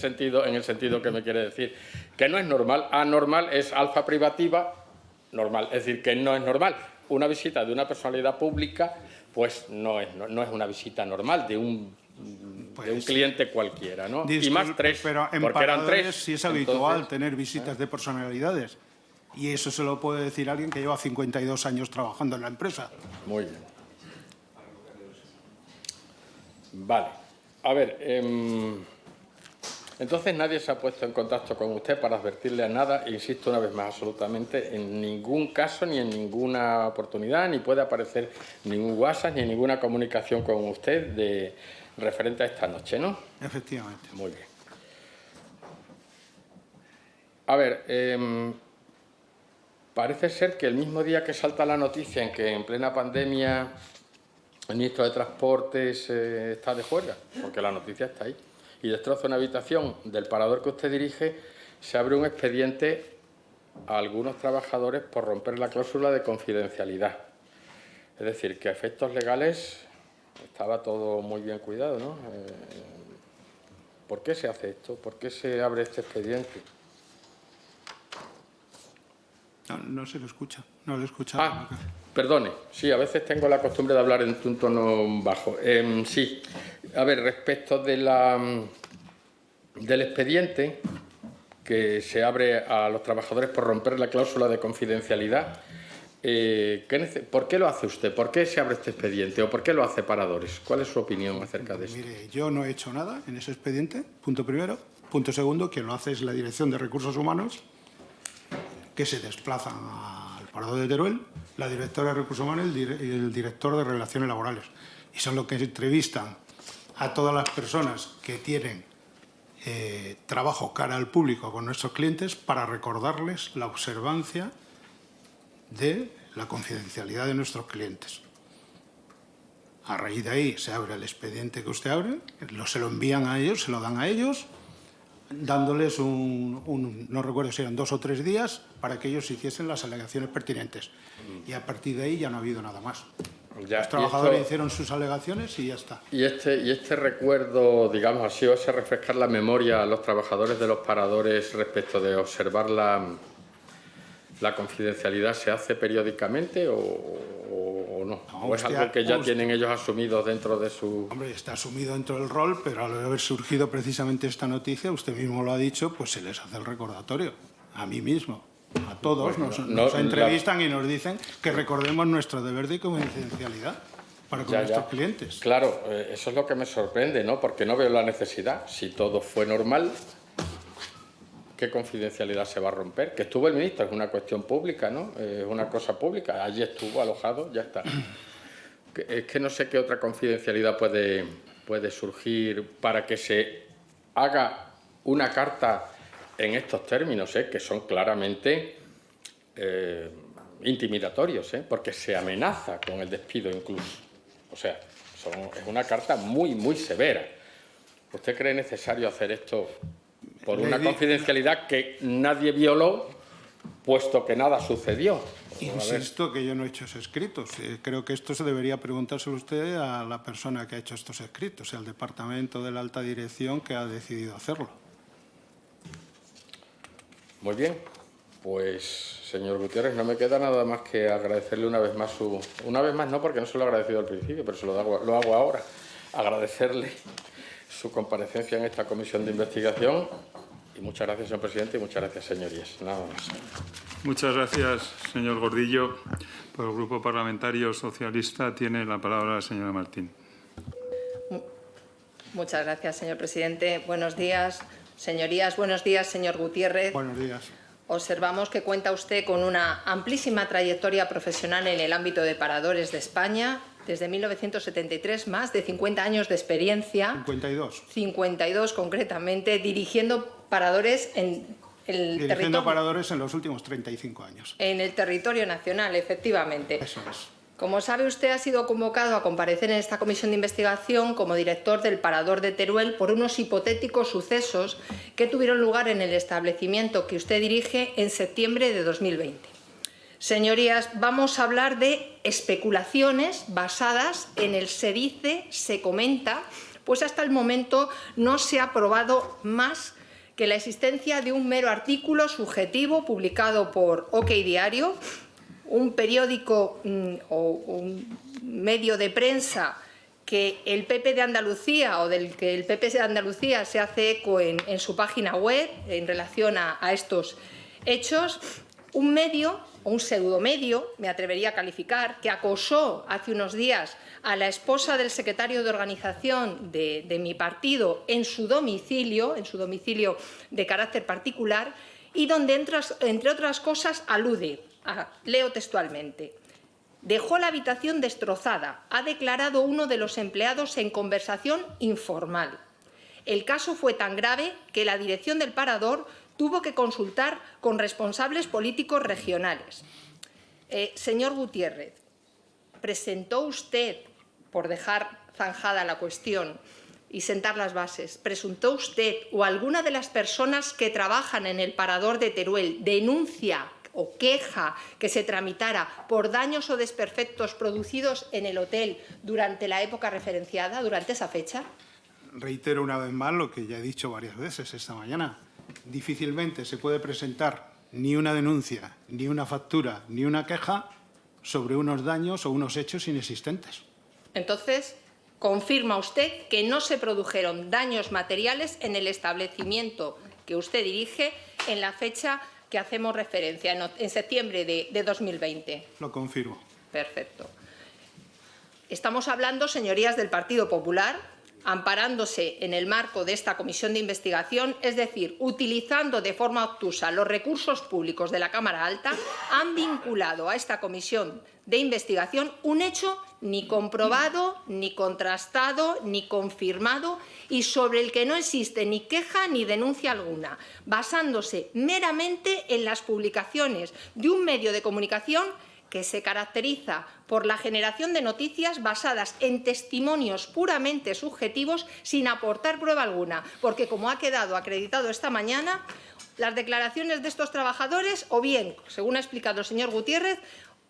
sentido que me quiere decir. Que no es normal. Anormal es alfa privativa, normal. Es decir, que no es normal. Una visita de una personalidad pública, pues no es una visita normal de un cliente cualquiera, ¿no? Disculpe, y más tres, pero en porque eran tres. Sí es habitual tener visitas de personalidades. Y eso se lo puede decir alguien que lleva 52 años trabajando en la empresa. Muy bien. Vale. A ver, entonces nadie se ha puesto en contacto con usted para advertirle a nada, e insisto una vez más, absolutamente en ningún caso ni en ninguna oportunidad, ni puede aparecer ningún WhatsApp ni ninguna comunicación con usted referente a esta noche, ¿no? Efectivamente. Muy bien. A ver, parece ser que el mismo día que salta la noticia en que en plena pandemia el ministro de Transportes está de juerga, porque la noticia está ahí, y destroza una habitación del parador que usted dirige, se abre un expediente a algunos trabajadores por romper la cláusula de confidencialidad. Es decir, que a efectos legales estaba todo muy bien cuidado, ¿no? ¿Por qué se hace esto? ¿Por qué se abre este expediente? No se lo escucha, no lo escucha. Ah, perdone, sí, a veces tengo la costumbre de hablar en un tono bajo. Sí, a ver, respecto del expediente que se abre a los trabajadores por romper la cláusula de confidencialidad, ¿por qué lo hace usted? ¿Por qué se abre este expediente? ¿O por qué lo hace Paradores? ¿Cuál es su opinión acerca de esto? Mire, yo no he hecho nada en ese expediente, punto primero. Punto segundo, quien lo hace es la Dirección de Recursos Humanos, que se desplazan al Parador de Teruel, la directora de Recursos Humanos y el director de Relaciones Laborales. Y son los que entrevistan a todas las personas que tienen trabajo cara al público con nuestros clientes para recordarles la observancia de la confidencialidad de nuestros clientes. A raíz de ahí se abre el expediente que usted abre, se lo envían a ellos, se lo dan a ellos, dándoles no recuerdo si eran 2 o 3 días para que ellos hiciesen las alegaciones pertinentes. Y a partir de ahí ya no ha habido nada más. Ya, los trabajadores hicieron sus alegaciones y ya está. Y este recuerdo, digamos así, o ese refrescar la memoria a los trabajadores de los paradores respecto de observar la confidencialidad, ¿se hace periódicamente o no? ¿O es algo que ya tienen ellos asumido dentro de su...? Hombre, está asumido dentro del rol, pero al haber surgido precisamente esta noticia, usted mismo lo ha dicho, pues se les hace el recordatorio. A mí mismo, a todos, pues nos entrevistan y nos dicen que recordemos nuestro deber de confidencialidad para con nuestros clientes. Claro, eso es lo que me sorprende, ¿no? Porque no veo la necesidad. Si todo fue normal, ¿qué confidencialidad se va a romper? Que estuvo el ministro, es una cuestión pública, ¿no? Es una cosa pública. Allí estuvo alojado, ya está. Es que no sé qué otra confidencialidad puede surgir para que se haga una carta en estos términos, que son claramente intimidatorios, porque se amenaza con el despido incluso. O sea, es una carta muy, muy severa. ¿Usted cree necesario hacer esto por una confidencialidad que nadie violó, puesto que nada sucedió? Insisto que yo no he hecho esos escritos. Creo que esto se debería preguntárselo usted a la persona que ha hecho estos escritos, al departamento de la alta dirección que ha decidido hacerlo. Muy bien. Pues, señor Gutiérrez, no me queda nada más que agradecerle una vez más Una vez más no, porque no se lo he agradecido al principio, pero lo hago ahora. Agradecerle su comparecencia en esta comisión de investigación. Y muchas gracias, señor presidente, y muchas gracias, señorías. Nada más. Muchas gracias, señor Gordillo. Por el Grupo Parlamentario Socialista tiene la palabra la señora Martín. Muchas gracias, señor presidente. Buenos días, señorías. Buenos días, señor Gutiérrez. Buenos días. Observamos que cuenta usted con una amplísima trayectoria profesional en el ámbito de paradores de España. Desde 1973, más de 50 años de experiencia. 52. 52 concretamente, dirigiendo paradores en el territorio. Paradores en los últimos 35 años. En el territorio nacional, efectivamente. Eso es. Como sabe usted, ha sido convocado a comparecer en esta comisión de investigación como director del Parador de Teruel por unos hipotéticos sucesos que tuvieron lugar en el establecimiento que usted dirige en septiembre de 2020. Señorías, vamos a hablar de especulaciones basadas en el se dice, se comenta, pues hasta el momento no se ha probado más que la existencia de un mero artículo subjetivo publicado por OK Diario, un periódico o un medio de prensa que el PP de Andalucía o del que el PP de Andalucía se hace eco en su página web en relación a estos hechos, un medio o un pseudomedio, me atrevería a calificar, que acosó hace unos días a la esposa del secretario de organización de mi partido en su domicilio de carácter particular, y donde, entre otras cosas, alude, leo textualmente: dejó la habitación destrozada, ha declarado uno de los empleados en conversación informal. El caso fue tan grave que la dirección del Parador tuvo que consultar con responsables políticos regionales. Señor Gutiérrez, presentó usted, por dejar zanjada la cuestión y sentar las bases, ¿presentó usted o alguna de las personas que trabajan en el Parador de Teruel denuncia o queja que se tramitara por daños o desperfectos producidos en el hotel durante la época referenciada, durante esa fecha? Reitero una vez más lo que ya he dicho varias veces esta mañana. Difícilmente se puede presentar ni una denuncia, ni una factura, ni una queja sobre unos daños o unos hechos inexistentes. Entonces, confirma usted que no se produjeron daños materiales en el establecimiento que usted dirige en la fecha que hacemos referencia, en septiembre de 2020. Lo confirmo. Perfecto. Estamos hablando, señorías del Partido Popular, amparándose en el marco de esta comisión de investigación, es decir, utilizando de forma obtusa los recursos públicos de la Cámara Alta, han vinculado a esta comisión de investigación un hecho ni comprobado, ni contrastado, ni confirmado y sobre el que no existe ni queja ni denuncia alguna, basándose meramente en las publicaciones de un medio de comunicación que se caracteriza por la generación de noticias basadas en testimonios puramente subjetivos sin aportar prueba alguna, porque, como ha quedado acreditado esta mañana, las declaraciones de estos trabajadores, o bien, según ha explicado el señor Gutiérrez,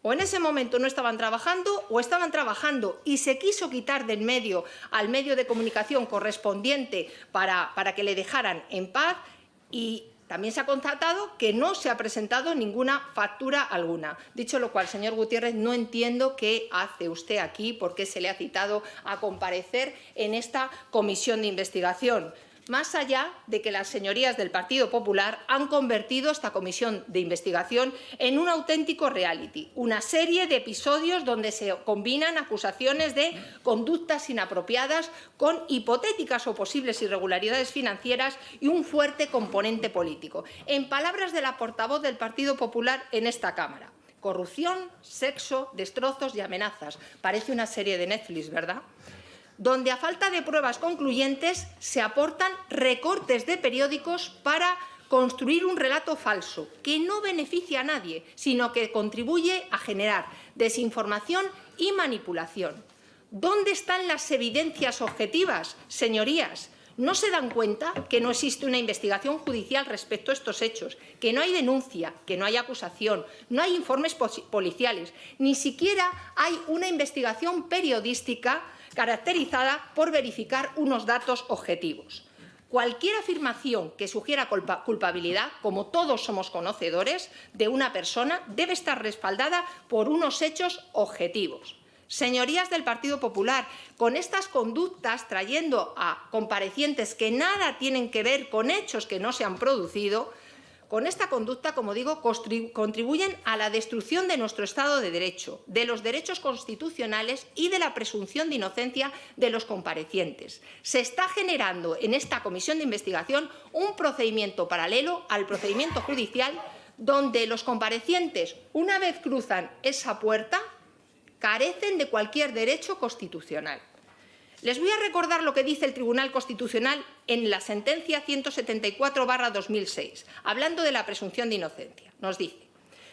o en ese momento no estaban trabajando o estaban trabajando y se quiso quitar del medio al medio de comunicación correspondiente para que le dejaran en paz, y también se ha constatado que no se ha presentado ninguna factura alguna. Dicho lo cual, señor Gutiérrez, no entiendo qué hace usted aquí, por qué se le ha citado a comparecer en esta comisión de investigación. Más allá de que las señorías del Partido Popular han convertido esta comisión de investigación en un auténtico reality, una serie de episodios donde se combinan acusaciones de conductas inapropiadas con hipotéticas o posibles irregularidades financieras y un fuerte componente político. En palabras de la portavoz del Partido Popular en esta Cámara: corrupción, sexo, destrozos y amenazas. Parece una serie de Netflix, ¿verdad? donde a falta de pruebas concluyentes se aportan recortes de periódicos para construir un relato falso que no beneficia a nadie, sino que contribuye a generar desinformación y manipulación. ¿Dónde están las evidencias objetivas, señorías? ¿No se dan cuenta que no existe una investigación judicial respecto a estos hechos, que no hay denuncia, que no hay acusación, no hay informes policiales, ni siquiera hay una investigación periodística caracterizada por verificar unos datos objetivos? Cualquier afirmación que sugiera culpabilidad, como todos somos conocedores, de una persona debe estar respaldada por unos hechos objetivos. Señorías del Partido Popular, con estas conductas, trayendo a comparecientes que nada tienen que ver con hechos que no se han producido, con esta conducta, como digo, contribuyen a la destrucción de nuestro Estado de Derecho, de los derechos constitucionales y de la presunción de inocencia de los comparecientes. Se está generando en esta comisión de investigación un procedimiento paralelo al procedimiento judicial, donde los comparecientes, una vez cruzan esa puerta, carecen de cualquier derecho constitucional. Les voy a recordar lo que dice el Tribunal Constitucional en la sentencia 174/2006, hablando de la presunción de inocencia. Nos dice: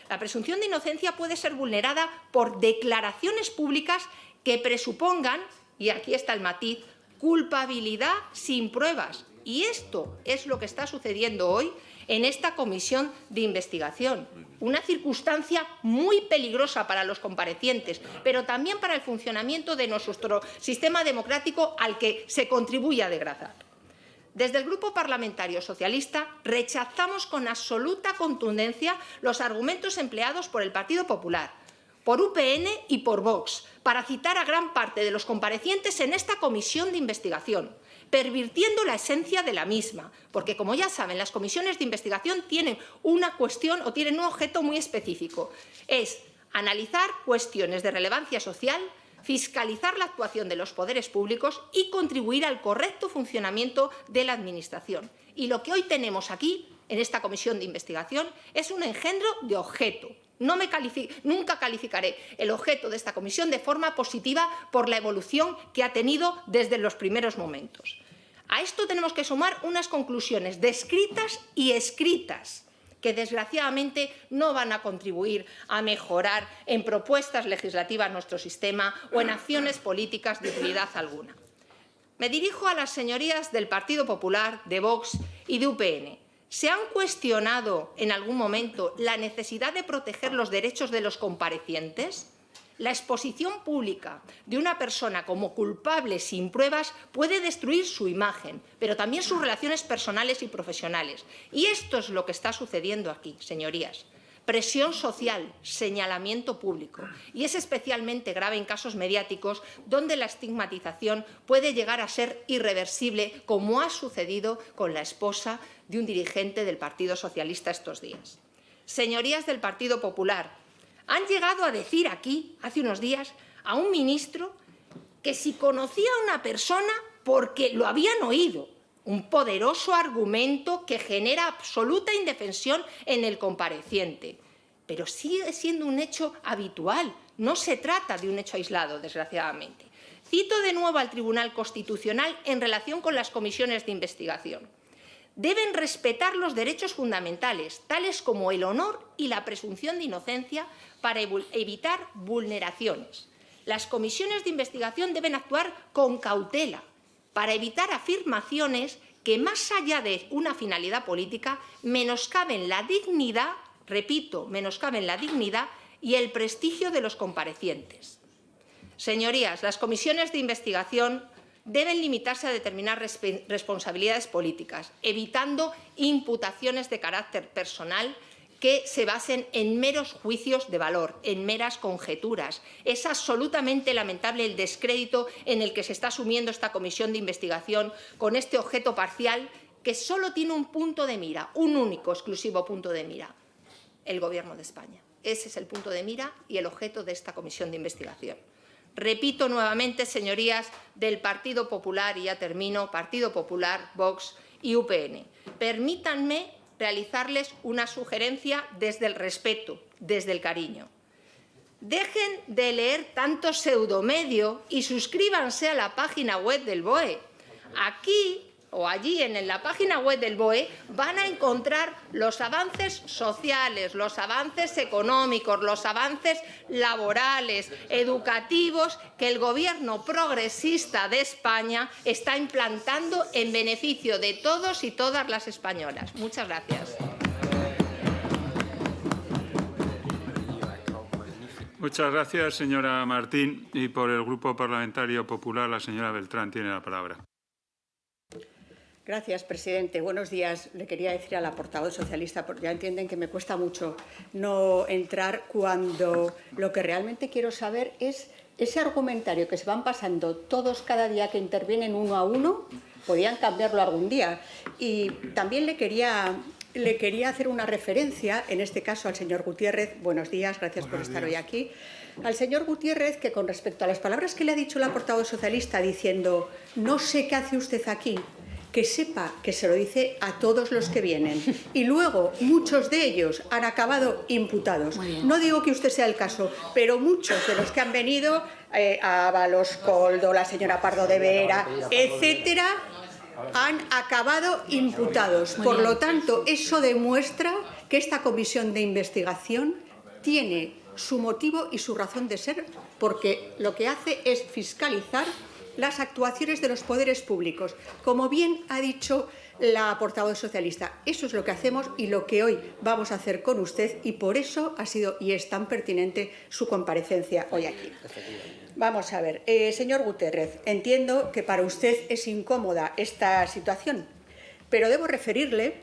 la presunción de inocencia puede ser vulnerada por declaraciones públicas que presupongan, y aquí está el matiz, culpabilidad sin pruebas. Y esto es lo que está sucediendo hoy en esta comisión de investigación. Una circunstancia muy peligrosa para los comparecientes, pero también para el funcionamiento de nuestro sistema democrático al que se contribuye a degradar. Desde el Grupo Parlamentario Socialista rechazamos con absoluta contundencia los argumentos empleados por el Partido Popular, por UPN y por Vox, para citar a gran parte de los comparecientes en esta comisión de investigación, pervirtiendo la esencia de la misma, porque, como ya saben, las comisiones de investigación tienen una cuestión o tienen un objeto muy específico. Es analizar cuestiones de relevancia social, fiscalizar la actuación de los poderes públicos y contribuir al correcto funcionamiento de la Administración. Y lo que hoy tenemos aquí, en esta comisión de investigación, es un engendro de objeto. Nunca calificaré el objeto de esta comisión de forma positiva por la evolución que ha tenido desde los primeros momentos. A esto tenemos que sumar unas conclusiones descritas y escritas que, desgraciadamente, no van a contribuir a mejorar en propuestas legislativas nuestro sistema o en acciones políticas de utilidad alguna. Me dirijo a las señorías del Partido Popular, de Vox y de UPN. ¿Se han cuestionado en algún momento la necesidad de proteger los derechos de los comparecientes? La exposición pública de una persona como culpable sin pruebas puede destruir su imagen, pero también sus relaciones personales y profesionales. Y esto es lo que está sucediendo aquí, señorías. Presión social, señalamiento público. Y es especialmente grave en casos mediáticos donde la estigmatización puede llegar a ser irreversible, como ha sucedido con la esposa de un dirigente del Partido Socialista estos días. Señorías del Partido Popular, han llegado a decir aquí, hace unos días, a un ministro que si conocía a una persona porque lo habían oído. Un poderoso argumento que genera absoluta indefensión en el compareciente. Pero sigue siendo un hecho habitual. No se trata de un hecho aislado, desgraciadamente. Cito de nuevo al Tribunal Constitucional en relación con las comisiones de investigación. Deben respetar los derechos fundamentales, tales como el honor y la presunción de inocencia, para evitar vulneraciones. Las comisiones de investigación deben actuar con cautela, para evitar afirmaciones que, más allá de una finalidad política, menoscaben la dignidad, repito, menoscaben la dignidad y el prestigio de los comparecientes. Señorías, las comisiones de investigación deben limitarse a determinar responsabilidades políticas, evitando imputaciones de carácter personal que se basen en meros juicios de valor, en meras conjeturas. Es absolutamente lamentable el descrédito en el que se está asumiendo esta comisión de investigación con este objeto parcial que solo tiene un punto de mira, un único, exclusivo punto de mira: el Gobierno de España. Ese es el punto de mira y el objeto de esta comisión de investigación. Repito nuevamente, señorías del Partido Popular, y ya termino, Partido Popular, Vox y UPN, permítanme realizarles una sugerencia desde el respeto, desde el cariño. dejen de leer tanto pseudomedio y suscríbanse a la página web del BOE. Aquí o allí en la página web del BOE van a encontrar los avances sociales, los avances económicos, los avances laborales, educativos que el Gobierno progresista de España está implantando en beneficio de todos y todas las españolas. Muchas gracias. Muchas gracias, señora Martín. Y por el Grupo Parlamentario Popular, la señora Beltrán tiene la palabra. Gracias, presidente. Buenos días. Le quería decir a la portavoz socialista, porque ya entienden que me cuesta mucho no entrar cuando lo que realmente quiero saber es ese argumentario que se van pasando todos cada día que intervienen uno a uno. Podían cambiarlo algún día. Y también le quería hacer una referencia, en este caso al señor Gutiérrez. Buenos días, gracias por estar hoy aquí. Al señor Gutiérrez, que con respecto a las palabras que le ha dicho la portavoz socialista diciendo no sé qué hace usted aquí, que sepa que se lo dice a todos los que vienen. Y luego, muchos de ellos han acabado imputados. No digo que usted sea el caso, pero muchos de los que han venido, Ábalos, Coldo, la señora Pardo de Vera, etcétera, han acabado imputados. Por lo tanto, eso demuestra que esta comisión de investigación tiene su motivo y su razón de ser, porque lo que hace es fiscalizar las actuaciones de los poderes públicos. Como bien ha dicho la portavoz socialista, eso es lo que hacemos y lo que hoy vamos a hacer con usted, y por eso ha sido y es tan pertinente su comparecencia hoy aquí. Vamos a ver, señor Gutiérrez, entiendo que para usted es incómoda esta situación, pero debo referirle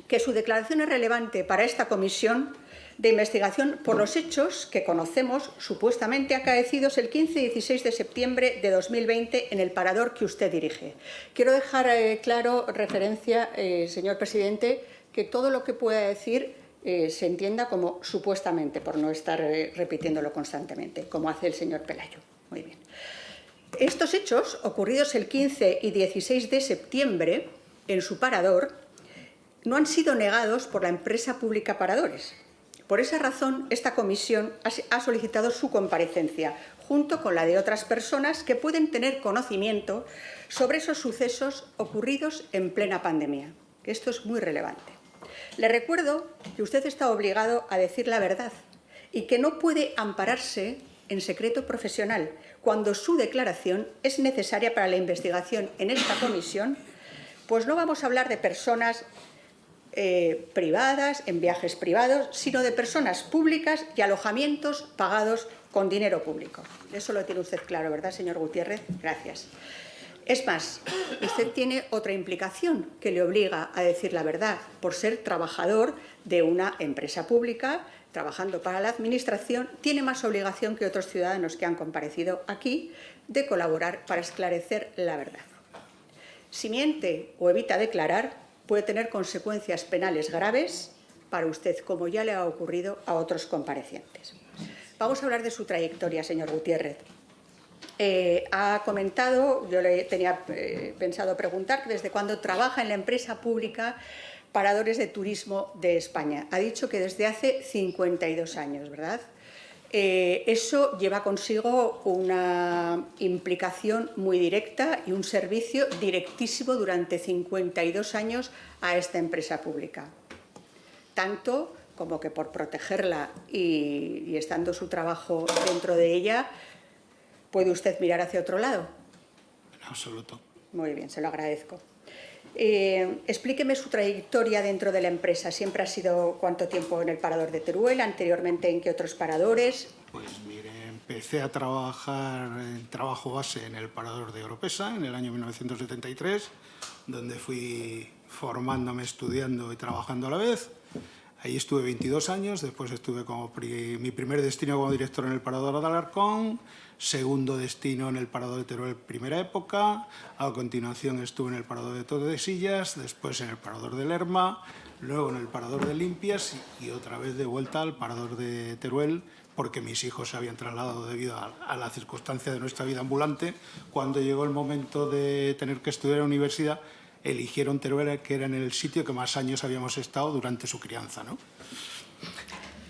que su declaración es relevante para esta comisión de investigación por los hechos que conocemos supuestamente acaecidos el 15 y 16 de septiembre de 2020 en el parador que usted dirige. Quiero dejar claro, referencia, señor presidente, que todo lo que pueda decir se entienda como supuestamente, por no estar repitiéndolo constantemente, como hace el señor Pelayo. Muy bien. Estos hechos, ocurridos el 15 y 16 de septiembre en su parador, no han sido negados por la empresa pública Paradores. Por esa razón, esta comisión ha solicitado su comparecencia, junto con la de otras personas que pueden tener conocimiento sobre esos sucesos ocurridos en plena pandemia. Esto es muy relevante. Le recuerdo que usted está obligado a decir la verdad y que no puede ampararse en secreto profesional cuando su declaración es necesaria para la investigación en esta comisión, pues no vamos a hablar de personas privadas, en viajes privados, sino de personas públicas y alojamientos pagados con dinero público. Eso lo tiene usted claro, ¿verdad, señor Gutiérrez? Gracias. Es más, usted tiene otra implicación que le obliga a decir la verdad por ser trabajador de una empresa pública, trabajando para la Administración, tiene más obligación que otros ciudadanos que han comparecido aquí de colaborar para esclarecer la verdad. Si miente o evita declarar, puede tener consecuencias penales graves para usted, como ya le ha ocurrido a otros comparecientes. Vamos a hablar de su trayectoria, señor Gutiérrez. Ha comentado, yo le tenía pensado preguntar, desde cuándo trabaja en la empresa pública Paradores de Turismo de España. Ha dicho que desde hace 52 años, ¿verdad? Eso lleva consigo una implicación muy directa y un servicio directísimo durante 52 años a esta empresa pública. Tanto como que por protegerla y estando su trabajo dentro de ella, ¿puede usted mirar hacia otro lado? En absoluto. Muy bien, se lo agradezco. Explíqueme su trayectoria dentro de la empresa. ¿Siempre ha sido cuánto tiempo en el Parador de Teruel? ¿Anteriormente en qué otros paradores? Pues mire, empecé a trabajar en trabajo base en el Parador de Oropesa en el año 1973, donde fui formándome, estudiando y trabajando a la vez. Ahí estuve 22 años, después estuve como mi primer destino como director en el Parador de Alarcón, segundo destino en el Parador de Teruel, primera época, a continuación estuve en el Parador de Tordesillas, después en el Parador de Lerma, luego en el Parador de Limpias y otra vez de vuelta al Parador de Teruel, porque mis hijos se habían trasladado debido a la circunstancia de nuestra vida ambulante. Cuando llegó el momento de tener que estudiar en la universidad, eligieron Teruel, que era en el sitio que más años habíamos estado durante su crianza, ¿no?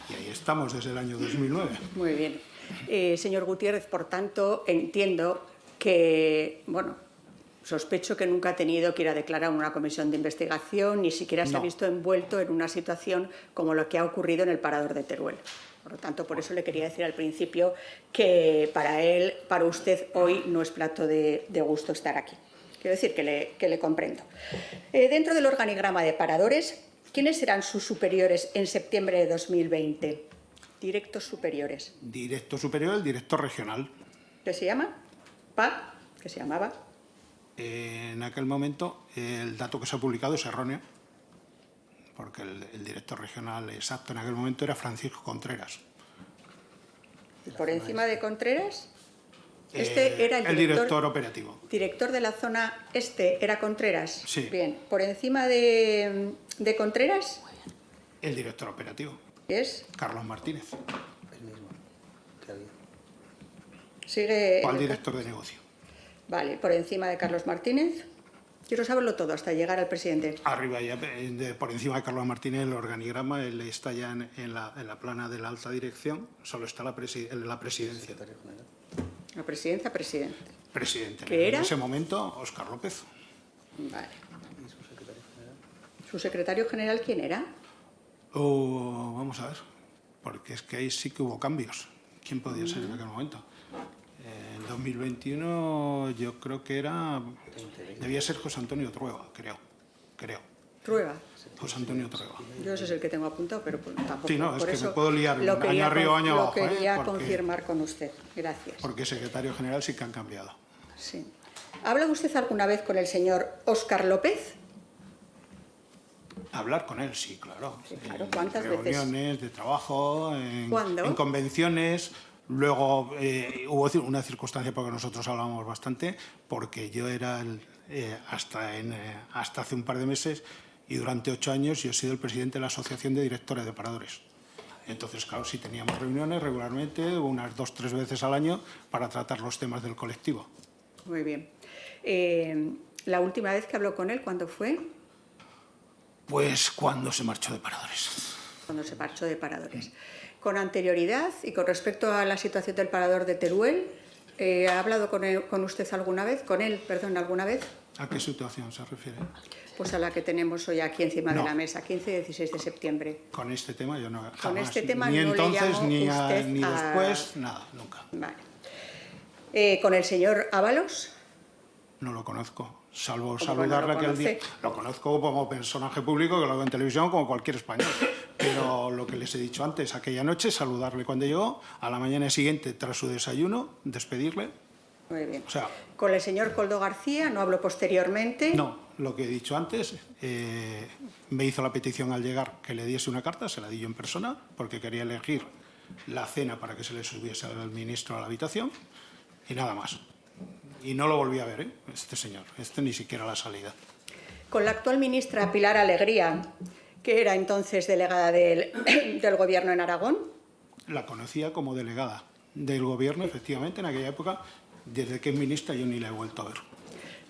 Y ahí está. estamos desde el año 2009. Muy bien. Señor Gutiérrez, por tanto, entiendo que, bueno, sospecho que nunca ha tenido que ir a declarar una comisión de investigación, ni siquiera se ha No. visto envuelto en una situación como lo que ha ocurrido en el Parador de Teruel. Por lo tanto, por eso le quería decir al principio que para usted, hoy no es plato de gusto estar aquí. Quiero decir que le comprendo. Dentro del organigrama de paradores, ¿quiénes serán sus superiores en septiembre de 2020? Directos superiores. Director superior, el director regional. ¿Qué se llama? PA, que se llamaba. En aquel momento, el dato que se ha publicado es erróneo, porque el director regional exacto en aquel momento era Francisco Contreras. Y por encima de Contreras, este era el director operativo. Director de la zona este era Contreras. Sí. Bien, por encima de Contreras El director operativo, es. Carlos Martínez. El mismo que había. Sigue. ¿Cuál director de negocio? Vale, por encima de Carlos Martínez. Quiero saberlo todo hasta llegar al presidente. Arriba, ya, por encima de Carlos Martínez, el organigrama, él está ya en la plana de la alta dirección, solo está la presidencia. Secretario general. La presidencia, presidente. Presidente. ¿Qué era? En ese momento, Óscar López. Vale. ¿Y su secretario general? ¿Su secretario general quién era? Vamos a ver, porque es que ahí sí que hubo cambios. ¿Quién podía ser en aquel momento? En 2021 yo creo que debía ser José Antonio Trueba, creo. Trueba. José Antonio Trueba. Yo ese es el que tengo apuntado, pero pues tampoco. Sí, no, es por que eso me puedo liar lo año quería arriba, año lo abajo, quería porque- confirmar con usted. Gracias. Porque secretario general sí que han cambiado. Sí. ¿Ha hablado usted alguna vez con el señor Óscar López? Hablar con él, sí, claro. Sí, claro. En ¿Cuántas veces? reuniones de trabajo, ¿Cuándo? en convenciones. Luego hubo una circunstancia porque nosotros hablábamos bastante, porque yo era hasta hace un par de meses y durante 8 años yo he sido el presidente de la Asociación de Directores de Paradores. Entonces, claro, sí teníamos reuniones regularmente, unas 2 o 3 veces al año, para tratar los temas del colectivo. Muy bien. ¿La última vez que habló con él, cuándo fue? Pues cuando se marchó de Paradores. Cuando se marchó de Paradores. Con anterioridad y con respecto a la situación del Parador de Teruel, ¿ha hablado con usted alguna vez? ¿Con él, perdón, alguna vez? ¿A qué situación se refiere? Pues a la que tenemos hoy aquí encima de No. la mesa, 15 y 16 de septiembre. Con este tema yo no jamás. Con este tema ni no le entonces llamó ni, usted ni a- después, nada, nunca. Vale. ¿Con el señor Ábalos? No lo conozco, salvo que no saludarle lo aquel día. conoce? Lo conozco como personaje público que lo veo en televisión como cualquier español. Pero lo que les he dicho antes, aquella noche, saludarle cuando llegó, a la mañana siguiente, tras su desayuno, despedirle. Muy bien. O sea, ¿Con el señor Coldo García? ¿No habló posteriormente? no, lo que he dicho antes, me hizo la petición al llegar que le diese una carta, se la di yo en persona, porque quería elegir la cena para que se le subiese al ministro a la habitación, y nada más. Y no lo volví a ver, este señor, ni siquiera a la salida. Con la actual ministra Pilar Alegría, que era entonces delegada del Gobierno en Aragón. La conocía como delegada del gobierno, efectivamente, en aquella época. Desde que es ministra yo ni la he vuelto a ver.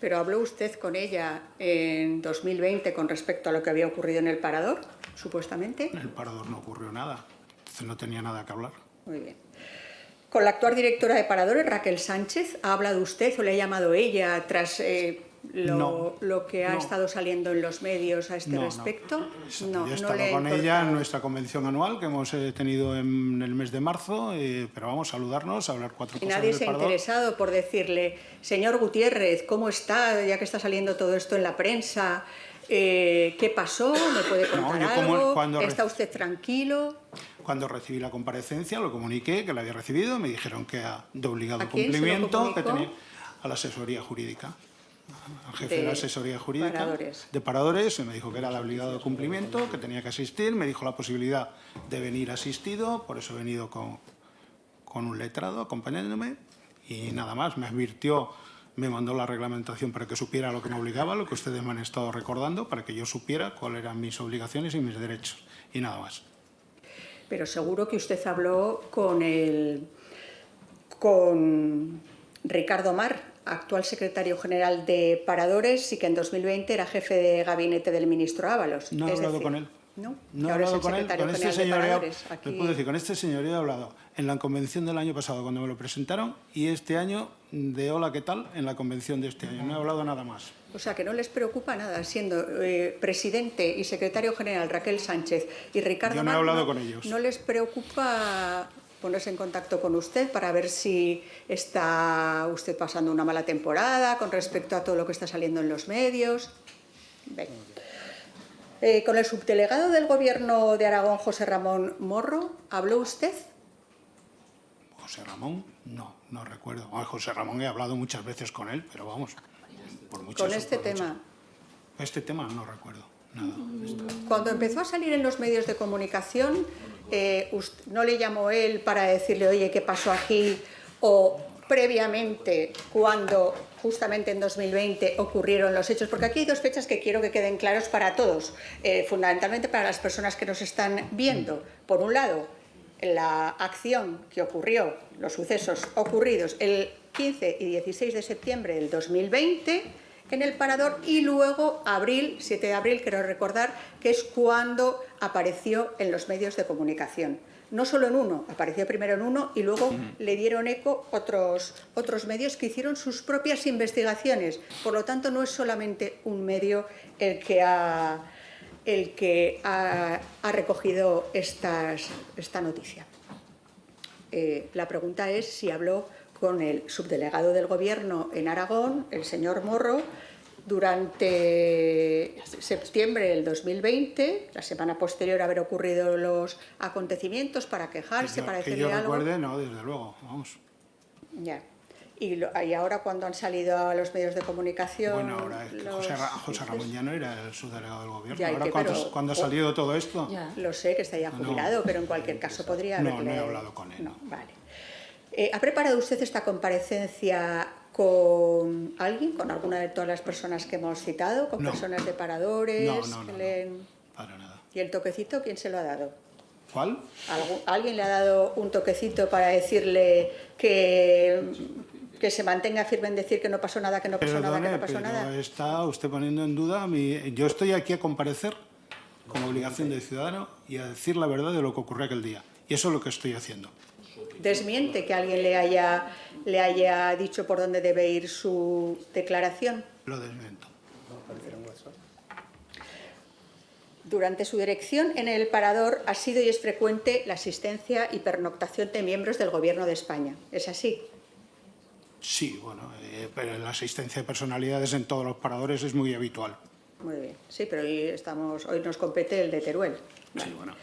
Pero habló usted con ella en 2020 con respecto a lo que había ocurrido en el Parador, supuestamente. En el Parador no ocurrió nada, entonces no tenía nada que hablar. Muy bien. Con la actual directora de Paradores, Raquel Sánchez, ¿ha hablado usted o le ha llamado ella tras No, lo que ha no. estado saliendo en los medios a este No, no. respecto? Yo he estado le ha con ella en importado. nuestra convención anual que hemos tenido en el mes de marzo, pero vamos a saludarnos, a hablar 4 Y cosas nadie del se ha Parador. interesado por decirle, señor Gutiérrez, ¿cómo está? Ya que está saliendo todo esto en la prensa, ¿qué pasó? ¿Me puede contar yo como- algo? cuando ¿Está usted tranquilo? Cuando recibí la comparecencia lo comuniqué, que la había recibido, me dijeron que era de obligado ¿A quién se lo cumplimiento, que comunicó? tenía a la asesoría jurídica, al jefe de De la asesoría jurídica Paradores. de Paradores, y me dijo que era de obligado cumplimiento, que tenía que asistir, me dijo la posibilidad de venir asistido, por eso he venido con un letrado acompañándome, y nada más, me advirtió, me mandó la reglamentación para que supiera lo que me obligaba, lo que ustedes me han estado recordando, para que yo supiera cuáles eran mis obligaciones y mis derechos, y nada más. Pero seguro que usted habló con Ricardo Mar, actual secretario general de Paradores y que en 2020 era jefe de gabinete del ministro Ábalos. No he Es hablado decir, con él. ¿No? No Que he ahora es hablado el con él, secretario con este general de señor Paradores. le Aquí- puedo decir, con este señor he hablado en la convención del año pasado cuando me lo presentaron y este año de hola, ¿qué tal? En la convención de este año. No he hablado nada más. O sea, que no les preocupa nada, siendo presidente y secretario general Raquel Sánchez y Ricardo Yo no he Magno, hablado con ellos. ¿no les preocupa ponerse en contacto con usted para ver si está usted pasando una mala temporada con respecto a todo lo que está saliendo en los medios? Bien. Con el subdelegado del Gobierno de Aragón, José Ramón Morro, ¿habló usted? José Ramón, no recuerdo. A José Ramón he hablado muchas veces con él, pero vamos, por muchas Con este por muchas. tema. Este tema no recuerdo nada. Cuando empezó a salir en los medios de comunicación, ¿no le llamó él para decirle, oye, qué pasó aquí? O previamente, cuando justamente en 2020 ocurrieron los hechos, porque aquí hay dos fechas que quiero que queden claros para todos, fundamentalmente para las personas que nos están viendo. Por un lado, la acción que ocurrió, los sucesos ocurridos el 15 y 16 de septiembre del 2020 en el Parador, y luego abril, 7 de abril, quiero recordar, que es cuando apareció en los medios de comunicación. No solo en uno, apareció primero en uno y luego le dieron eco otros medios que hicieron sus propias investigaciones. Por lo tanto, no es solamente un medio el que ha recogido esta noticia. La pregunta es si habló con el subdelegado del Gobierno en Aragón, el señor Morro, durante septiembre del 2020, la semana posterior a haber ocurrido los acontecimientos, para quejarse, para Que decirle yo algo. recuerde, no, desde luego, vamos. Ya. Y ahora cuando han salido a los medios de comunicación... Bueno, ahora es que José jueces, Ramón ya no era el subdelegado del Gobierno. Ya, ¿y Ahora, qué? cuando ha salido todo esto, Lo sé, que está ya jubilado, pero en cualquier caso podría No, haberle... no he hablado con él. No, vale. ¿Ha preparado usted esta comparecencia con alguien, con alguna de todas las personas que hemos citado, con No. personas de Paradores? No, que leen- para nada. ¿Y el toquecito quién se lo ha dado? ¿Cuál? ¿Alguien le ha dado un toquecito para decirle que se mantenga firme en decir que no pasó nada, que no pasó nada, que no pasó pero nada? está usted poniendo en duda yo estoy aquí a comparecer como obligación de ciudadano y a decir la verdad de lo que ocurrió aquel día. Y eso es lo que estoy haciendo. ¿Desmiente que alguien le haya dicho por dónde debe ir su declaración? Lo desmiento. Durante su dirección en el Parador ha sido y es frecuente la asistencia y pernoctación de miembros del Gobierno de España. ¿Es así? Sí, bueno, pero la asistencia de personalidades en todos los paradores es muy habitual. Muy bien. Sí, pero hoy nos compete el de Teruel. Sí, bueno.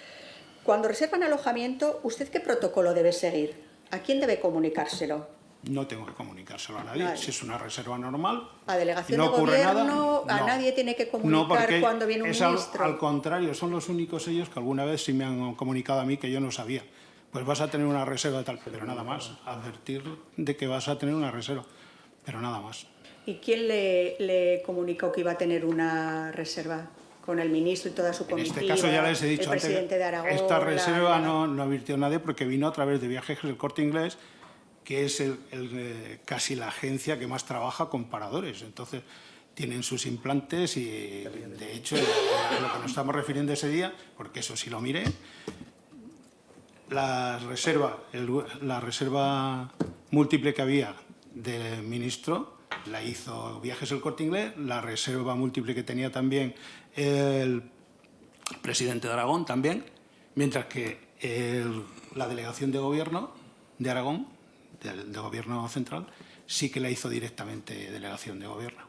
Cuando reservan alojamiento, ¿usted qué protocolo debe seguir? ¿A quién debe comunicárselo? No tengo que comunicárselo a nadie. Vale. Si es una reserva normal, ¿A delegación no de ocurre gobierno? nada, ¿A no. nadie tiene que No, comunicar porque cuando viene un es ministro? al contrario, son los únicos ellos que alguna vez sí me han comunicado a mí que yo no sabía. Pues vas a tener una reserva de tal, pero nada más. Advertir de que vas a tener una reserva, pero nada más. ¿Y quién le comunicó que iba a tener una reserva? ¿Con el ministro y toda su En comitiva? este caso ya les he dicho el antes, presidente de Aragón, esta reserva no advirtió nadie porque vino a través de Viajes del Corte Inglés, que es casi la agencia que más trabaja con paradores. Entonces, tienen sus implantes y, de hecho, a lo que nos estamos refiriendo ese día, porque eso sí lo miré, la reserva múltiple que había del ministro la hizo Viajes del Corte Inglés, la reserva múltiple que tenía también el presidente de Aragón también, mientras que la delegación de gobierno de Aragón, de gobierno central, sí que la hizo directamente delegación de gobierno.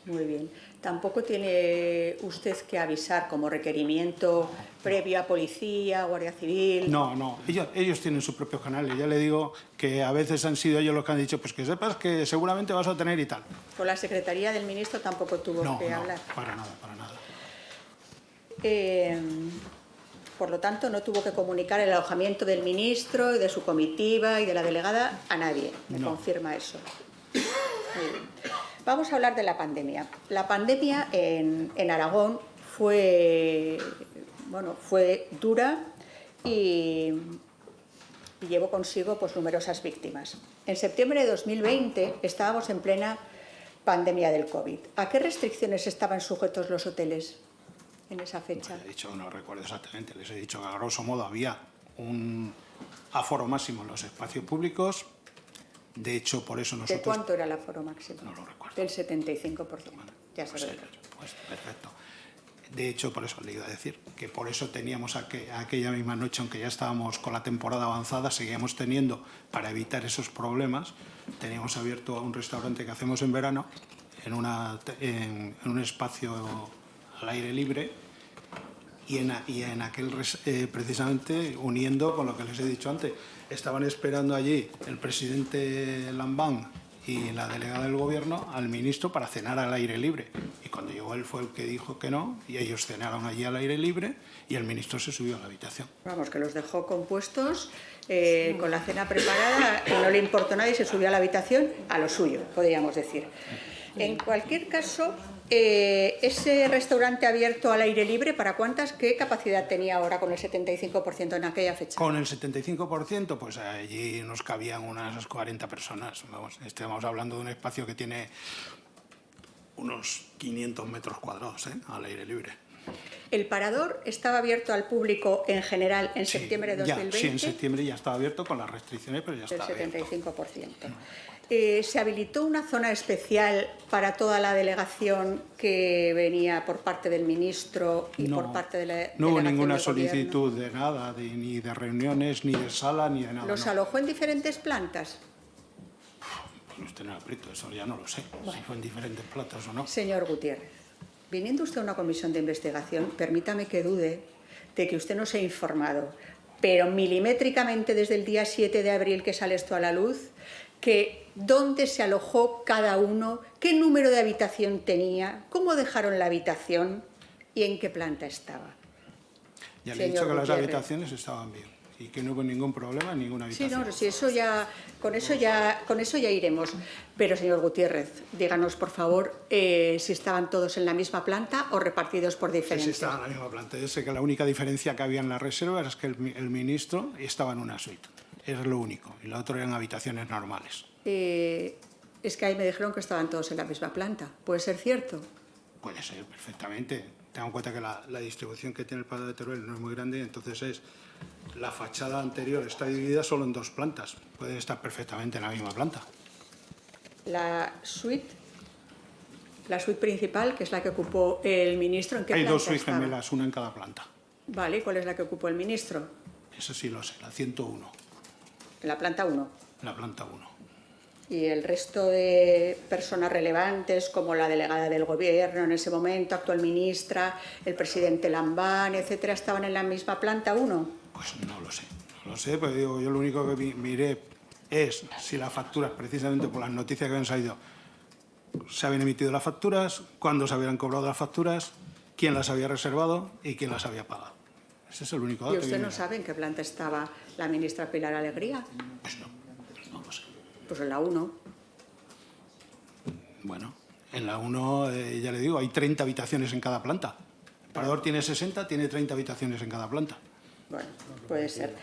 Muy bien. ¿Tampoco tiene usted que avisar como requerimiento previo a policía, Guardia Civil? No. Ellos tienen sus propios canales. Ya le digo que a veces han sido ellos los que han dicho pues que sepas que seguramente vas a tener y tal. ¿Con la Secretaría del Ministro tampoco tuvo No, que hablar? para nada. Por lo tanto, no tuvo que comunicar el alojamiento del ministro, de su comitiva y de la delegada a nadie. ¿Me No. confirma eso? Muy bien. Vamos a hablar de la pandemia. La pandemia en Aragón fue dura y llevó consigo pues, numerosas víctimas. En septiembre de 2020 estábamos en plena pandemia del COVID. ¿A qué restricciones estaban sujetos los hoteles en esa fecha? He dicho, no recuerdo exactamente, les he dicho que a grosso modo había un aforo máximo en los espacios públicos. De hecho, por eso nosotros... ¿De cuánto era el aforo máximo? No lo recuerdo. Del 75%. Ya se Pues, lo pues perfecto. De hecho, por eso le iba a decir que por eso teníamos aquella misma noche, aunque ya estábamos con la temporada avanzada, seguíamos teniendo, para evitar esos problemas, teníamos abierto un restaurante que hacemos en verano en un espacio al aire libre y en aquel precisamente uniendo con lo que les he dicho antes. Estaban esperando allí el presidente Lambán y la delegada del Gobierno al ministro para cenar al aire libre. Y cuando llegó él fue el que dijo que no, y ellos cenaron allí al aire libre y el ministro se subió a la habitación. Vamos, que los dejó compuestos, con la cena preparada, y no le importó nada y se subió a la habitación a lo suyo, podríamos decir. En cualquier caso, ese restaurante abierto al aire libre, ¿para cuántas? ¿Qué capacidad tenía ahora con el 75% en aquella fecha? Con el 75%, pues allí nos cabían unas 40 personas. Vamos, estamos hablando de un espacio que tiene unos 500 metros cuadrados, al aire libre. ¿El parador estaba abierto al público en general en Sí, septiembre de 2020? Sí, en septiembre ya estaba abierto con las restricciones, pero ya Del estaba abierto. 75%. ¿Se habilitó una zona especial para toda la delegación que venía por parte del ministro y por parte de la no hubo delegación ninguna del Gobierno? solicitud de nada, ni de reuniones, ni de sala, ni de nada. ¿Los no. alojó en diferentes plantas? Pues usted no aprieto, eso ya no lo sé, si fue en diferentes platos o no. Señor Gutiérrez, viniendo usted a una comisión de investigación, permítame que dude de que usted no se ha informado, pero milimétricamente desde el día 7 de abril que sale esto a la luz, que dónde se alojó cada uno, qué número de habitación tenía, cómo dejaron la habitación y en qué planta estaba. Ya le he Señor dicho que las Gutiérrez. habitaciones estaban bien y que no hubo ningún problema en ninguna Sí, habitación. no, sí, con eso ya iremos. Pero, señor Gutiérrez, díganos, por favor, si estaban todos en la misma planta o repartidos por Sí, diferentes. estaban en la misma planta. Yo sé que la única diferencia que había en la reserva es que el ministro estaba en una suite. Es lo único. Y lo otro eran habitaciones normales. Es que ahí me dijeron que estaban todos en la misma planta. ¿Puede ser cierto? Puede ser, perfectamente. Tengan en cuenta que la distribución que tiene el Parador de Teruel no es muy grande, entonces la fachada anterior está dividida solo en dos plantas. Pueden estar perfectamente en la misma planta. La suite principal, que es la que ocupó el ministro, ¿en qué Hay planta dos suites estaba? gemelas, una en cada planta. Vale, ¿y cuál es la que ocupó el ministro? Eso sí lo sé, la 101, En la planta 1. la planta 1. Y el resto de personas relevantes, como la delegada del Gobierno en ese momento, actual ministra, el presidente Lambán, etcétera, ¿estaban en la misma planta 1? Pues no lo sé, pero digo, yo lo único que miré es si las facturas, precisamente por las noticias que habían salido, se habían emitido las facturas, cuándo se habían cobrado las facturas, quién las había reservado y quién las había pagado. Ese es el único dato. ¿Y que usted yo no miré. sabe en qué planta estaba la ministra Pilar Alegría? Pues no lo sé. Pues en la 1. Bueno, en la 1, ya le digo, hay 30 habitaciones en cada planta. El Parador tiene 60, tiene 30 habitaciones en cada planta. Bueno, puede ser.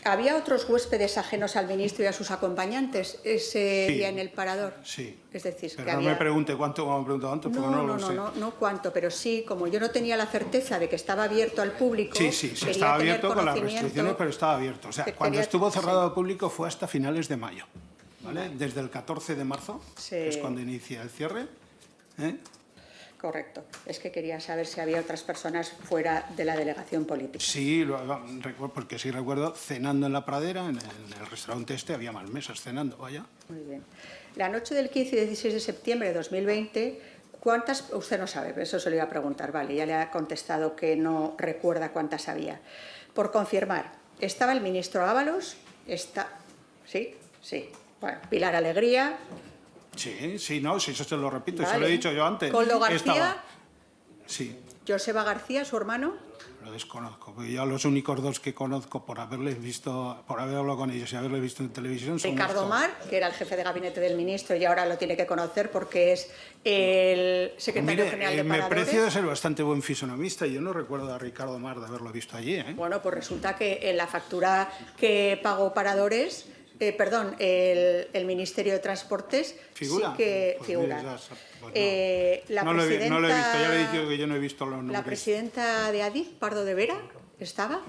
¿Había otros huéspedes ajenos al ministro y a sus acompañantes ese Sí. día en el Parador? Sí. Es decir, Pero que no había... me pregunte cuánto, como me he preguntado antes, porque no lo sé. No cuánto, pero sí, como yo no tenía la certeza de que estaba abierto al público... Sí, quería estaba tener abierto con las conocimiento restricciones, pero estaba abierto. O sea, que cuando quería- estuvo cerrado sí. al público fue hasta finales de mayo. ¿Vale? Desde el 14 de marzo, Sí. que es cuando inicia el cierre. Correcto. Es que quería saber si había otras personas fuera de la delegación política. Sí, porque sí recuerdo cenando en la pradera, en el restaurante había más mesas cenando, vaya. Muy bien. La noche del 15 y 16 de septiembre de 2020, ¿cuántas? Usted no sabe, pero eso se lo iba a preguntar. Vale, ya le ha contestado que no recuerda cuántas había. Por confirmar, ¿estaba el ministro Ábalos? ¿Sí? Sí. Bueno, Pilar Alegría. Sí, no, sí, eso se lo repito, Vale. se lo he dicho yo antes. Coldo García. Estaba. Sí, Joseba García, su hermano. lo desconozco. Porque yo los únicos dos que conozco por haberles visto, por haber hablado con ellos y haberles visto en televisión son Ricardo estos. Mar, que era el jefe de gabinete del ministro y ahora lo tiene que conocer porque es el secretario Mire, general de me Paradores. precio de ser bastante buen fisonomista y yo no recuerdo a Ricardo Mar de haberlo visto allí, ¿eh? Bueno, pues resulta que en la factura que pagó Paradores perdón, el Ministerio de Transportes ¿Figura? sí que Pues figura. mire, pues La no lo he visto, ya le he presidenta- dicho que yo no he visto los nombres. ¿La presidenta de Adif, Pardo de Vera, estaba?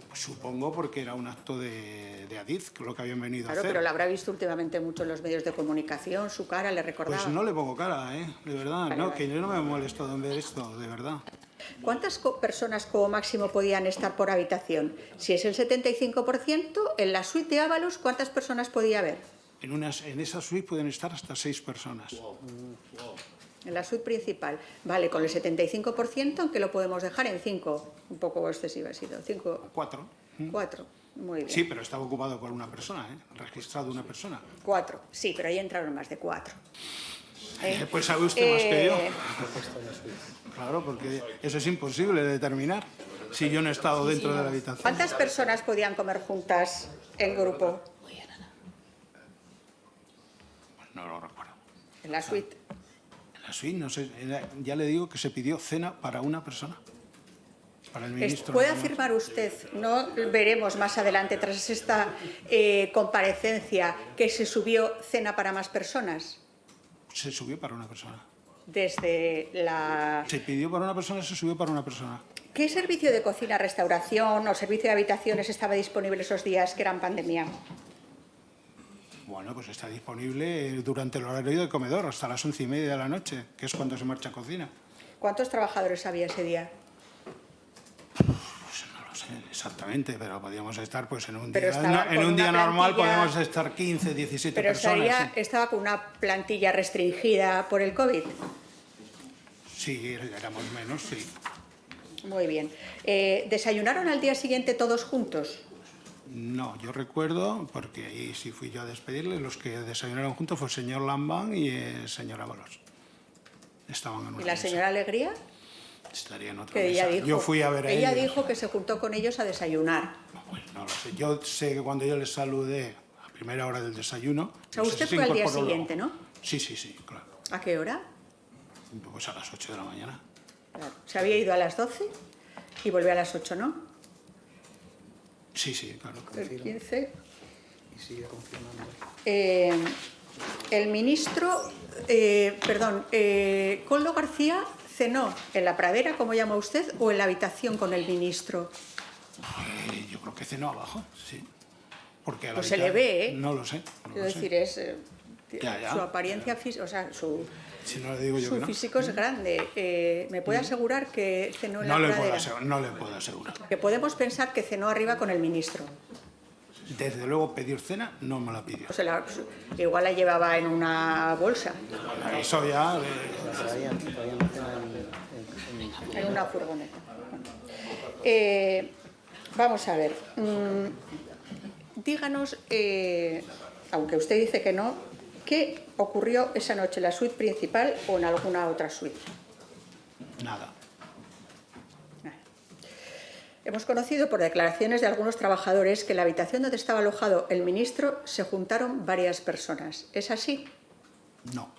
Pues supongo porque era un acto de Adif, lo que habían venido Claro, a hacer. pero la habrá visto últimamente mucho en los medios de comunicación, su cara le recordaba. Pues no le pongo cara, de verdad. Vale, No, vale. que yo no me molesto en ver esto, de verdad. ¿Cuántas personas como máximo podían estar por habitación? Si es el 75%, en la suite de Ábalos, ¿cuántas personas podía haber? En esa suite pueden estar hasta 6 personas. En la suite principal. Vale, con el 75%, ¿en qué lo podemos dejar? En 5. Un poco excesivo ha sido. 5, 4. 4. Muy bien. Sí, pero estaba ocupado por una persona, registrado una persona. 4. Sí, pero ahí entraron más de 4. Pues sabe usted más que yo. Claro, porque eso es imposible de determinar si yo no he estado dentro de la habitación. ¿Cuántas personas podían comer juntas en grupo? No lo recuerdo. En la suite. En la suite, no sé, ya le digo que se pidió cena para una persona. Para el ministro. ¿Puede nada más. afirmar usted, no veremos más adelante tras esta comparecencia, que se subió cena para más personas? Se subió para una persona. Desde la... Se pidió para una persona, se subió para una persona. ¿Qué servicio de cocina, restauración o servicio de habitaciones estaba disponible esos días que eran pandemia? Bueno, pues está disponible durante el horario de comedor, hasta las 11:30 de la noche, que es cuando se marcha a cocina. ¿Cuántos trabajadores había ese día? Pues no lo sé exactamente, pero podíamos estar pues en un Pero día, estaba en con un día una normal plantilla- podemos estar 15, 17 Pero personas. estaba con una plantilla restringida por el COVID. Sí, éramos menos, sí. Muy bien. ¿Desayunaron al día siguiente todos juntos? No, yo recuerdo, porque ahí sí fui yo a despedirle, los que desayunaron juntos fue el señor Lambán y el señor Ábalos. Estaban en una ¿Y la mesa. señora Alegría? Estaría en otra Que ella mesa. dijo, Yo fui a ver a ella ellos. dijo que se juntó con ellos a desayunar. Bueno, no lo sé. Yo sé que cuando yo les saludé a primera hora del desayuno... O sea, no sé usted si fue se al día incorporó siguiente, luego. ¿no? Sí, sí, sí, claro. ¿A qué hora? Pues a las 8 de la mañana. Claro. Se había ido a las 12 y volvió a las 8, ¿no? Sí, sí, claro. El 15. Y sigue confirmando. El ministro, Coldo García cenó en la pradera, como llama usted, o en la habitación con el ministro. Yo creo que cenó abajo, sí. Porque a la Pues se le habitación- ve, ¿eh? No lo sé. No Quiero lo sé. decir, es Ya, ya. su apariencia física, o sea, su Si no le digo yo que no. físico es grande. ¿Me puede asegurar que cenó en No la le, puedo pradera? asegurar, no le puedo asegurar. Que podemos pensar que cenó arriba con el ministro. Desde luego pedir cena no me la pidió. O sea, igual la llevaba en una bolsa, Eso ya... Todavía no cena en una furgoneta. Vamos a ver. Díganos, aunque usted dice que no, ¿qué ocurrió esa noche en la suite principal o en alguna otra suite? Nada. Hemos conocido por declaraciones de algunos trabajadores que en la habitación donde estaba alojado el ministro se juntaron varias personas. ¿Es así? No.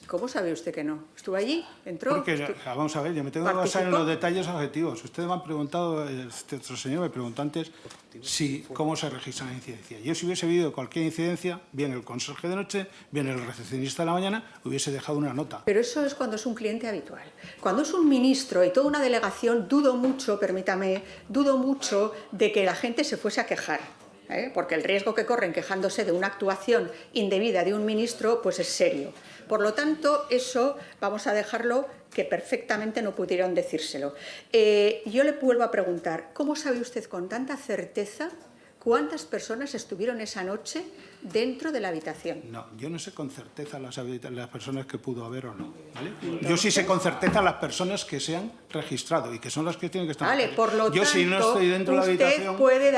¿Cómo sabe usted que no? ¿Estuvo allí? ¿Entró? Porque, vamos a ver, yo me tengo que basar en ¿Participó? los detalles objetivos. Ustedes me han preguntado, este otro señor me preguntó antes, cómo se registra la incidencia. Yo si hubiese habido cualquier incidencia, bien el conserje de noche, bien el recepcionista de la mañana, hubiese dejado una nota. Pero eso es cuando es un cliente habitual. Cuando es un ministro y toda una delegación, dudo mucho, permítame, dudo mucho de que la gente se fuese a quejar. Porque el riesgo que corren quejándose de una actuación indebida de un ministro, pues es serio. Por lo tanto, eso vamos a dejarlo que perfectamente no pudieron decírselo. Yo le vuelvo a preguntar, ¿cómo sabe usted con tanta certeza cuántas personas estuvieron esa noche dentro de la habitación? No, yo no sé con certeza las personas que pudo haber o no. ¿vale? Yo sí sé con certeza las personas que se han registrado y que son las que tienen que estar. Vale, por lo yo tanto, si no estoy dentro de la usted habitación... puede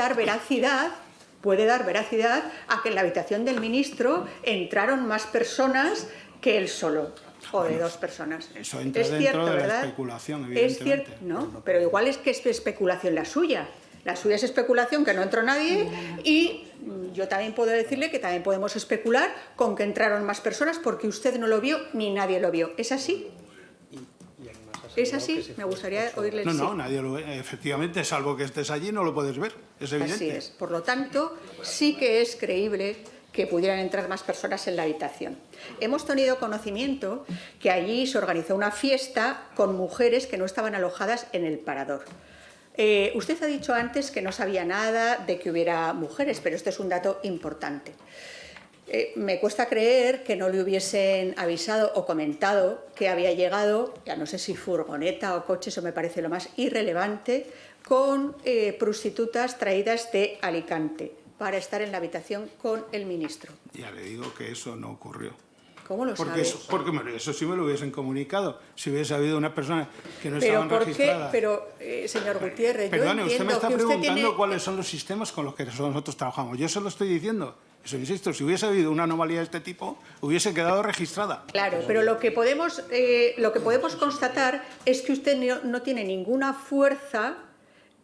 dar veracidad a que en la habitación del ministro entraron más personas que él solo, o de dos personas. Eso entra Es dentro cierto, de la ¿verdad? especulación, Es evidentemente. cierto, ¿no? Pero igual es que es especulación la suya. La suya es especulación, que no entró nadie, y yo también puedo decirle que también podemos especular con que entraron más personas porque usted no lo vio ni nadie lo vio. ¿Es así? y además ha ¿Es así? Me gustaría oírle el No, sí. no, nadie lo ve. Efectivamente, salvo que estés allí, no lo puedes ver. Es evidente. Así es. Por lo tanto, sí que es creíble que pudieran entrar más personas en la habitación. Hemos tenido conocimiento que allí se organizó una fiesta con mujeres que no estaban alojadas en el parador. Usted ha dicho antes que no sabía nada de que hubiera mujeres, pero este es un dato importante. Me cuesta creer que no le hubiesen avisado o comentado que había llegado, ya no sé si furgoneta o coche, eso me parece lo más irrelevante, con prostitutas traídas de Alicante para estar en la habitación con el ministro. Ya le digo que eso no ocurrió. ¿Cómo lo Porque sabe? eso sí me lo hubiesen comunicado. Si hubiese habido una persona que no estaban registradas. Pero, señor Gutiérrez, Perdone, yo usted me entiendo está que usted preguntando tiene... cuáles son los sistemas con los que nosotros trabajamos. Yo se lo estoy diciendo. Eso insisto, si hubiese habido una anomalía de este tipo, hubiese quedado registrada. Claro, pero lo que podemos constatar es que usted no tiene ninguna fuerza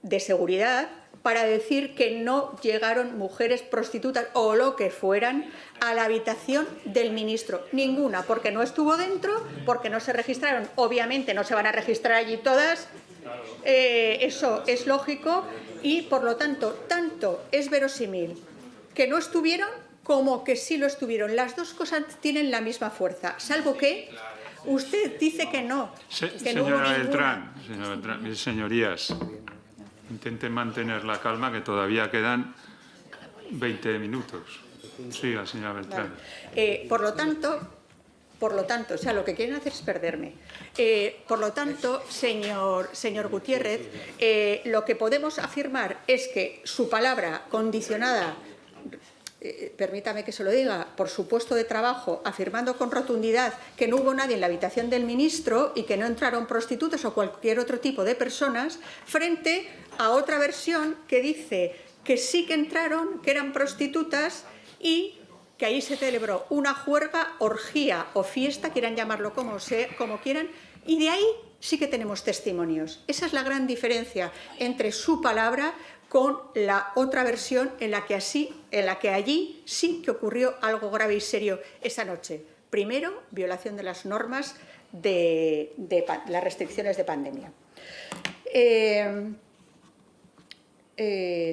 de seguridad para decir que no llegaron mujeres prostitutas o lo que fueran a la habitación del ministro. Ninguna, porque no estuvo dentro, porque no se registraron. Obviamente no se van a registrar allí todas, eso es lógico y, por lo tanto es verosímil que no estuvieron como que sí lo estuvieron. Las dos cosas tienen la misma fuerza, salvo que usted dice que no. Que no hubo Señora ninguna. Beltrán, mis señorías, intenten mantener la calma, que todavía quedan 20 minutos. Siga, señora Beltrán. Por lo tanto, o sea, lo que quieren hacer es perderme. Por lo tanto, señor Gutiérrez, lo que podemos afirmar es que su palabra condicionada, permítame que se lo diga, por su puesto de trabajo, afirmando con rotundidad que no hubo nadie en la habitación del ministro y que no entraron prostitutas o cualquier otro tipo de personas, frente a otra versión que dice que sí que entraron, que eran prostitutas y que ahí se celebró una juerga, orgía o fiesta, quieran llamarlo como quieran, y de ahí sí que tenemos testimonios. Esa es la gran diferencia entre su palabra con la otra versión en la que allí sí que ocurrió algo grave y serio esa noche. Primero, violación de las normas de las restricciones de pandemia.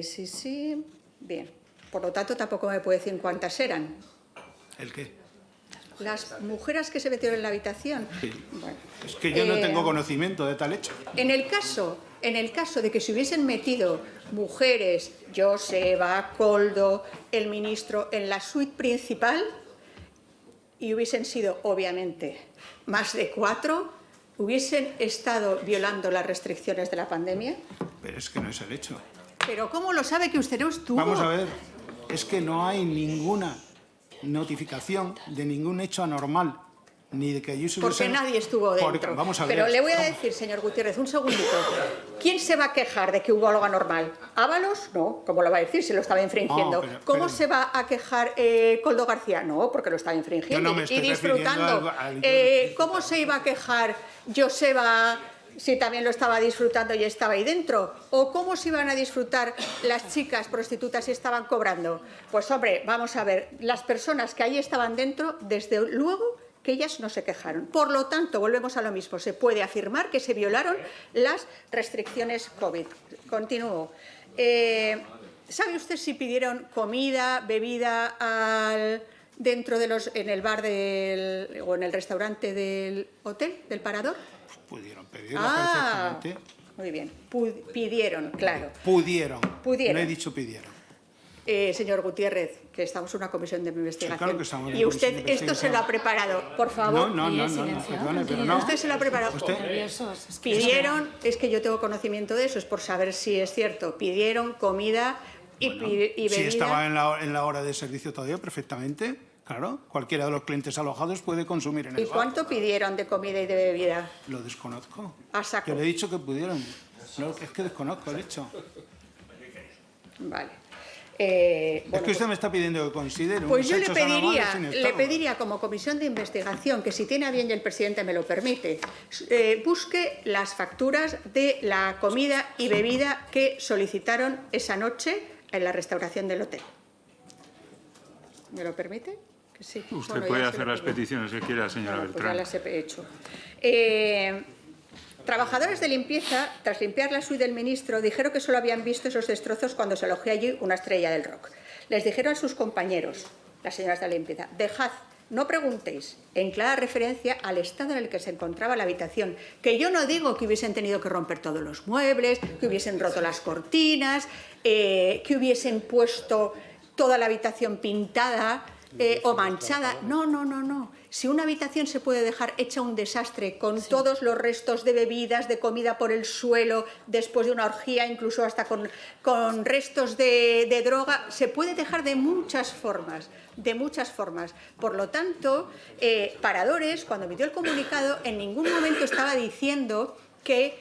Sí. Bien. Por lo tanto, tampoco me puede decir cuántas eran. ¿El qué? Las mujeres que se metieron en la habitación. Sí. Bueno, Es que yo no tengo conocimiento de tal hecho. En el caso de que se hubiesen metido mujeres, Joseba, Koldo, el ministro, en la suite principal y hubiesen sido, obviamente, más de 4, ¿hubiesen estado violando las restricciones de la pandemia? Pero es que no es el hecho. ¿Pero cómo lo sabe que usted no estuvo? Vamos a ver, es que no hay ninguna notificación de ningún hecho anormal, ni de que allí se Porque hubiesen... nadie estuvo dentro. Vamos a ver. Pero le voy a decir, señor Gutiérrez, un segundito. ¿Quién se va a quejar de que hubo algo anormal? ¿Ábalos? No. ¿Cómo lo va a decir si lo estaba infringiendo? No, ¿Cómo se va a quejar Koldo García? No, porque lo estaba infringiendo Yo no me estoy y disfrutando. refiriendo ¿Cómo se iba a quejar Joseba si también lo estaba disfrutando y estaba ahí dentro? ¿O cómo se iban a disfrutar las chicas prostitutas si estaban cobrando? Pues hombre, vamos a ver, las personas que ahí estaban dentro, desde luego que ellas no se quejaron. Por lo tanto, volvemos a lo mismo, se puede afirmar que se violaron las restricciones COVID. Continúo. ¿Sabe usted si pidieron comida, bebida en el bar o en el restaurante del hotel, del Parador? Pudieron pedirla perfectamente. Muy bien. Pidieron, claro. Pudieron. Pudieron. No he dicho pidieron. Señor Gutiérrez, que estamos en una comisión de investigación. Sí, claro que estamos en y una usted comisión de esto se lo ha preparado, por favor. No, perdone, pero no. Usted se lo ha preparado. Pidieron, es que yo tengo conocimiento de eso, es por saber si es cierto. Pidieron comida y bebida. Si estaba en la hora de servicio todavía, perfectamente. Claro, cualquiera de los clientes alojados puede consumir en el ¿Y bar. cuánto pidieron de comida y de bebida? Lo desconozco. A saco. Yo le he dicho que pudieron. No, es que desconozco el hecho. Vale. Es que usted me está pidiendo que considere Pues yo unos hechos anormales sin le estarlo. pediría como comisión de investigación, que si tiene a bien y el presidente me lo permite, busque las facturas de la comida y bebida que solicitaron esa noche en la restauración del hotel. ¿Me lo permite? Que sí. Usted Bueno, puede ya se hacer lo las pidió. peticiones que quiera, señora Bueno, pues ya Beltrán. las he hecho. Trabajadores de limpieza, tras limpiar la suite del ministro, dijeron que solo habían visto esos destrozos cuando se aloció allí una estrella del rock. Les dijeron a sus compañeros, las señoras de la limpieza, dejad, no preguntéis, en clara referencia al estado en el que se encontraba la habitación, que yo no digo que hubiesen tenido que romper todos los muebles, que hubiesen roto las cortinas, que hubiesen puesto toda la habitación pintada o manchada. No, no, no, no. Si una habitación se puede dejar hecha un desastre con todos los restos de bebidas, de comida por el suelo, después de una orgía, incluso hasta con restos de droga, se puede dejar de muchas formas, de muchas formas. Por lo tanto, Paradores, cuando emitió el comunicado, en ningún momento estaba diciendo que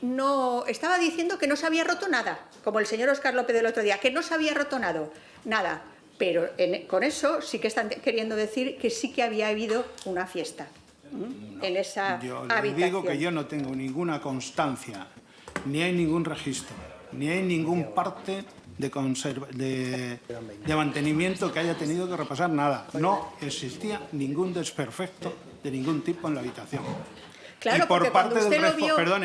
no se había roto nada, como el señor Óscar López del otro día, que no se había roto nada. Pero con eso sí que están queriendo decir que sí que había habido una fiesta en esa habitación. Yo digo que yo no tengo ninguna constancia, ni hay ningún registro, ni hay ningún parte de mantenimiento que haya tenido que repasar nada. No existía ningún desperfecto de ningún tipo en la habitación. Claro, y por parte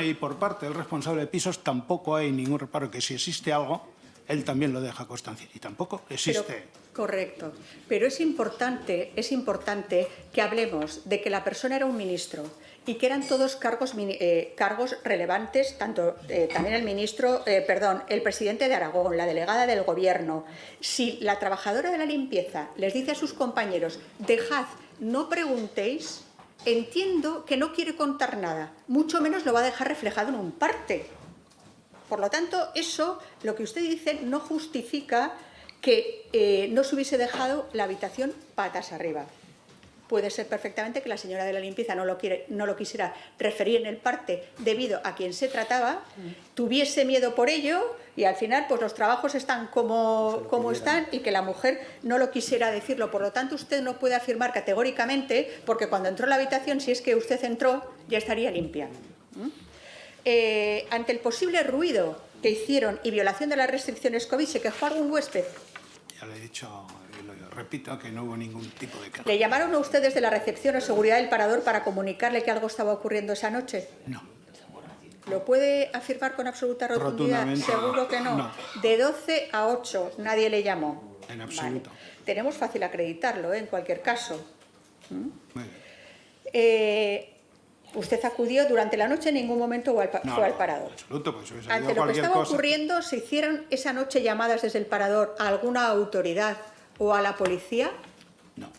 y por parte del responsable de pisos tampoco hay ningún reparo, que si existe algo, él también lo deja constancia, y tampoco existe. Correcto, pero es importante que hablemos de que la persona era un ministro y que eran todos cargos relevantes, tanto también el presidente de Aragón, la delegada del Gobierno. Si la trabajadora de la limpieza les dice a sus compañeros, dejad, no preguntéis, entiendo que no quiere contar nada, mucho menos lo va a dejar reflejado en un parte. Por lo tanto, eso, lo que usted dice, no justifica que no se hubiese dejado la habitación patas arriba. Puede ser perfectamente que la señora de la limpieza no lo quisiera referir en el parte debido a quien se trataba, tuviese miedo por ello y al final pues los trabajos están como están y que la mujer no lo quisiera decirlo. Por lo tanto, usted no puede afirmar categóricamente, porque cuando entró a la habitación, si es que usted entró, ya estaría limpia. Ante el posible ruido que hicieron y violación de las restricciones COVID, ¿se quejó algún huésped? Ya le he dicho, y lo repito, que no hubo ningún tipo de queja. ¿Le llamaron a usted desde la recepción o seguridad del Parador para comunicarle que algo estaba ocurriendo esa noche? No. ¿Lo puede afirmar con absoluta rotundidad? Seguro que no. No. De 12 a 8 nadie le llamó. En absoluto. Vale. Tenemos fácil acreditarlo, en cualquier caso. Muy bien. ¿Usted acudió durante la noche? En ningún momento fue al Parador. En absoluto, pues hubiese Ante lo que estaba ocurriendo, ¿se hicieron esa noche llamadas desde el Parador a alguna autoridad o a la policía? No.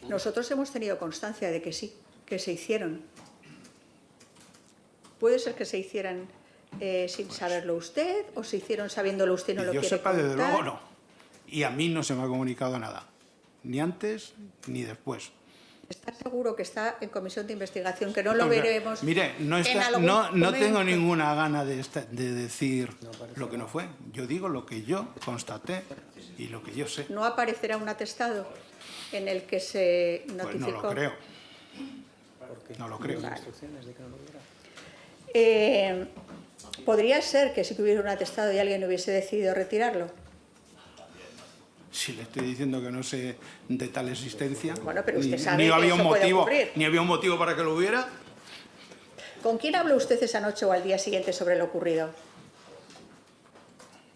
Nosotros hemos tenido constancia de que sí, que se hicieron. ¿Puede ser que se hicieran sin saberlo usted o se hicieron sabiéndolo usted y no lo quiere contar? Yo sepa, desde luego no. Y a mí no se me ha comunicado nada, ni antes ni después. ¿Está seguro que está en comisión de investigación, que no lo veremos? Mire, no tengo ninguna gana de decir lo que no fue. Yo digo lo que yo constaté y lo que yo sé. ¿No aparecerá un atestado en el que se notificó? Pues no lo creo. No lo creo. Vale. ¿Podría ser que si hubiera un atestado y alguien hubiese decidido retirarlo? Si le estoy diciendo que no sé de tal existencia, bueno, pero usted sabe ni que había eso un puede motivo, ocurrir. ni había un motivo para que lo hubiera. ¿Con quién habló usted esa noche o al día siguiente sobre lo ocurrido?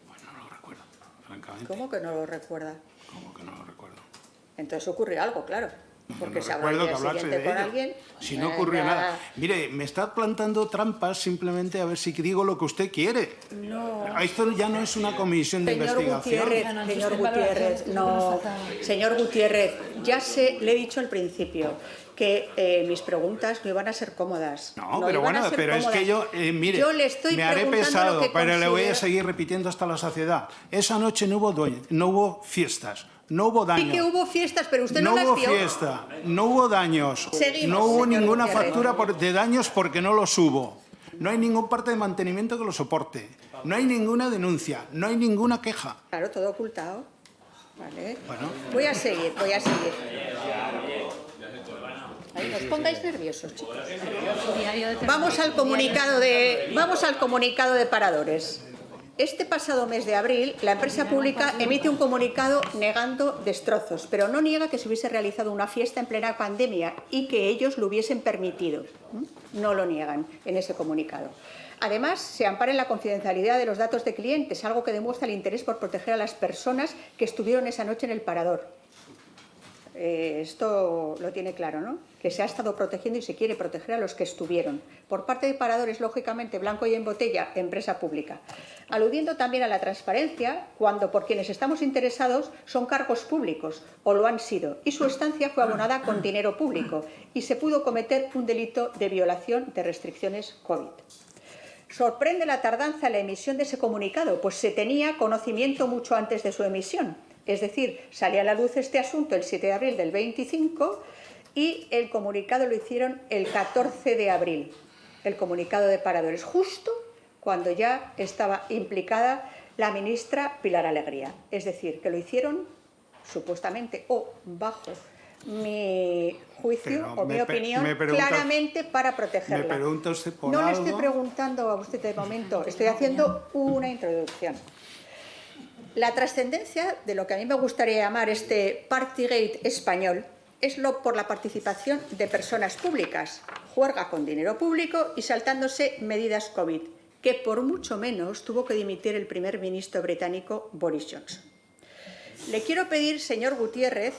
Bueno, no lo recuerdo, francamente. ¿Cómo que no lo recuerda? ¿Cómo que no lo recuerdo? Entonces ocurrió algo, claro. Porque no se habló al recuerdo que día hablase siguiente de con ello. alguien. Si no ocurrió nada. Mire, me está plantando trampas simplemente a ver si digo lo que usted quiere. No. Esto ya no es una comisión de investigación. Señor Gutiérrez, ya le he dicho al principio que mis preguntas no iban a ser cómodas. No, pero bueno, pero es que yo, mire, yo le estoy me haré preguntando pesado, lo que pero le voy a considera. seguir repitiendo hasta la saciedad. Esa noche no hubo fiestas, no hubo daños. Sí que hubo fiestas, pero usted no No las hubo vio. fiesta, no hubo daños, Seguimos, no hubo señor ninguna Gutiérrez. factura de daños porque no los hubo. No hay ningún parte de mantenimiento que lo soporte. No hay ninguna denuncia, no hay ninguna queja. Claro, todo ocultado. Vale. Bueno. Voy a seguir. Ahí, no os pongáis nerviosos, chicos. Vamos al comunicado de Paradores. Este pasado mes de abril, la empresa pública emite un comunicado negando destrozos, pero no niega que se hubiese realizado una fiesta en plena pandemia y que ellos lo hubiesen permitido. no lo niegan en ese comunicado. Además, se ampara en la confidencialidad de los datos de clientes, algo que demuestra el interés por proteger a las personas que estuvieron esa noche en el parador. Esto lo tiene claro, ¿no? Que se ha estado protegiendo y se quiere proteger a los que estuvieron. Por parte de paradores, lógicamente, blanco y en botella, empresa pública. Aludiendo también a la transparencia, cuando por quienes estamos interesados son cargos públicos, o lo han sido, y su estancia fue abonada con dinero público, y se pudo cometer un delito de violación de restricciones COVID. Sorprende la tardanza en la emisión de ese comunicado, pues se tenía conocimiento mucho antes de su emisión. Es decir, salía a la luz este asunto el 7 de abril del 25 y el comunicado lo hicieron el 14 de abril, el comunicado de paradores, justo cuando ya estaba implicada la ministra Pilar Alegría. Es decir, que lo hicieron supuestamente o bajo mi juicio o mi opinión claramente para protegerla. ¿Me pregunta usted por algo? No le algo? estoy preguntando a usted de momento, estoy haciendo una introducción. La trascendencia de lo que a mí me gustaría llamar este Partygate español es por la participación de personas públicas, juerga con dinero público y saltándose medidas COVID, que por mucho menos tuvo que dimitir el primer ministro británico Boris Johnson. Le quiero pedir, señor Gutiérrez,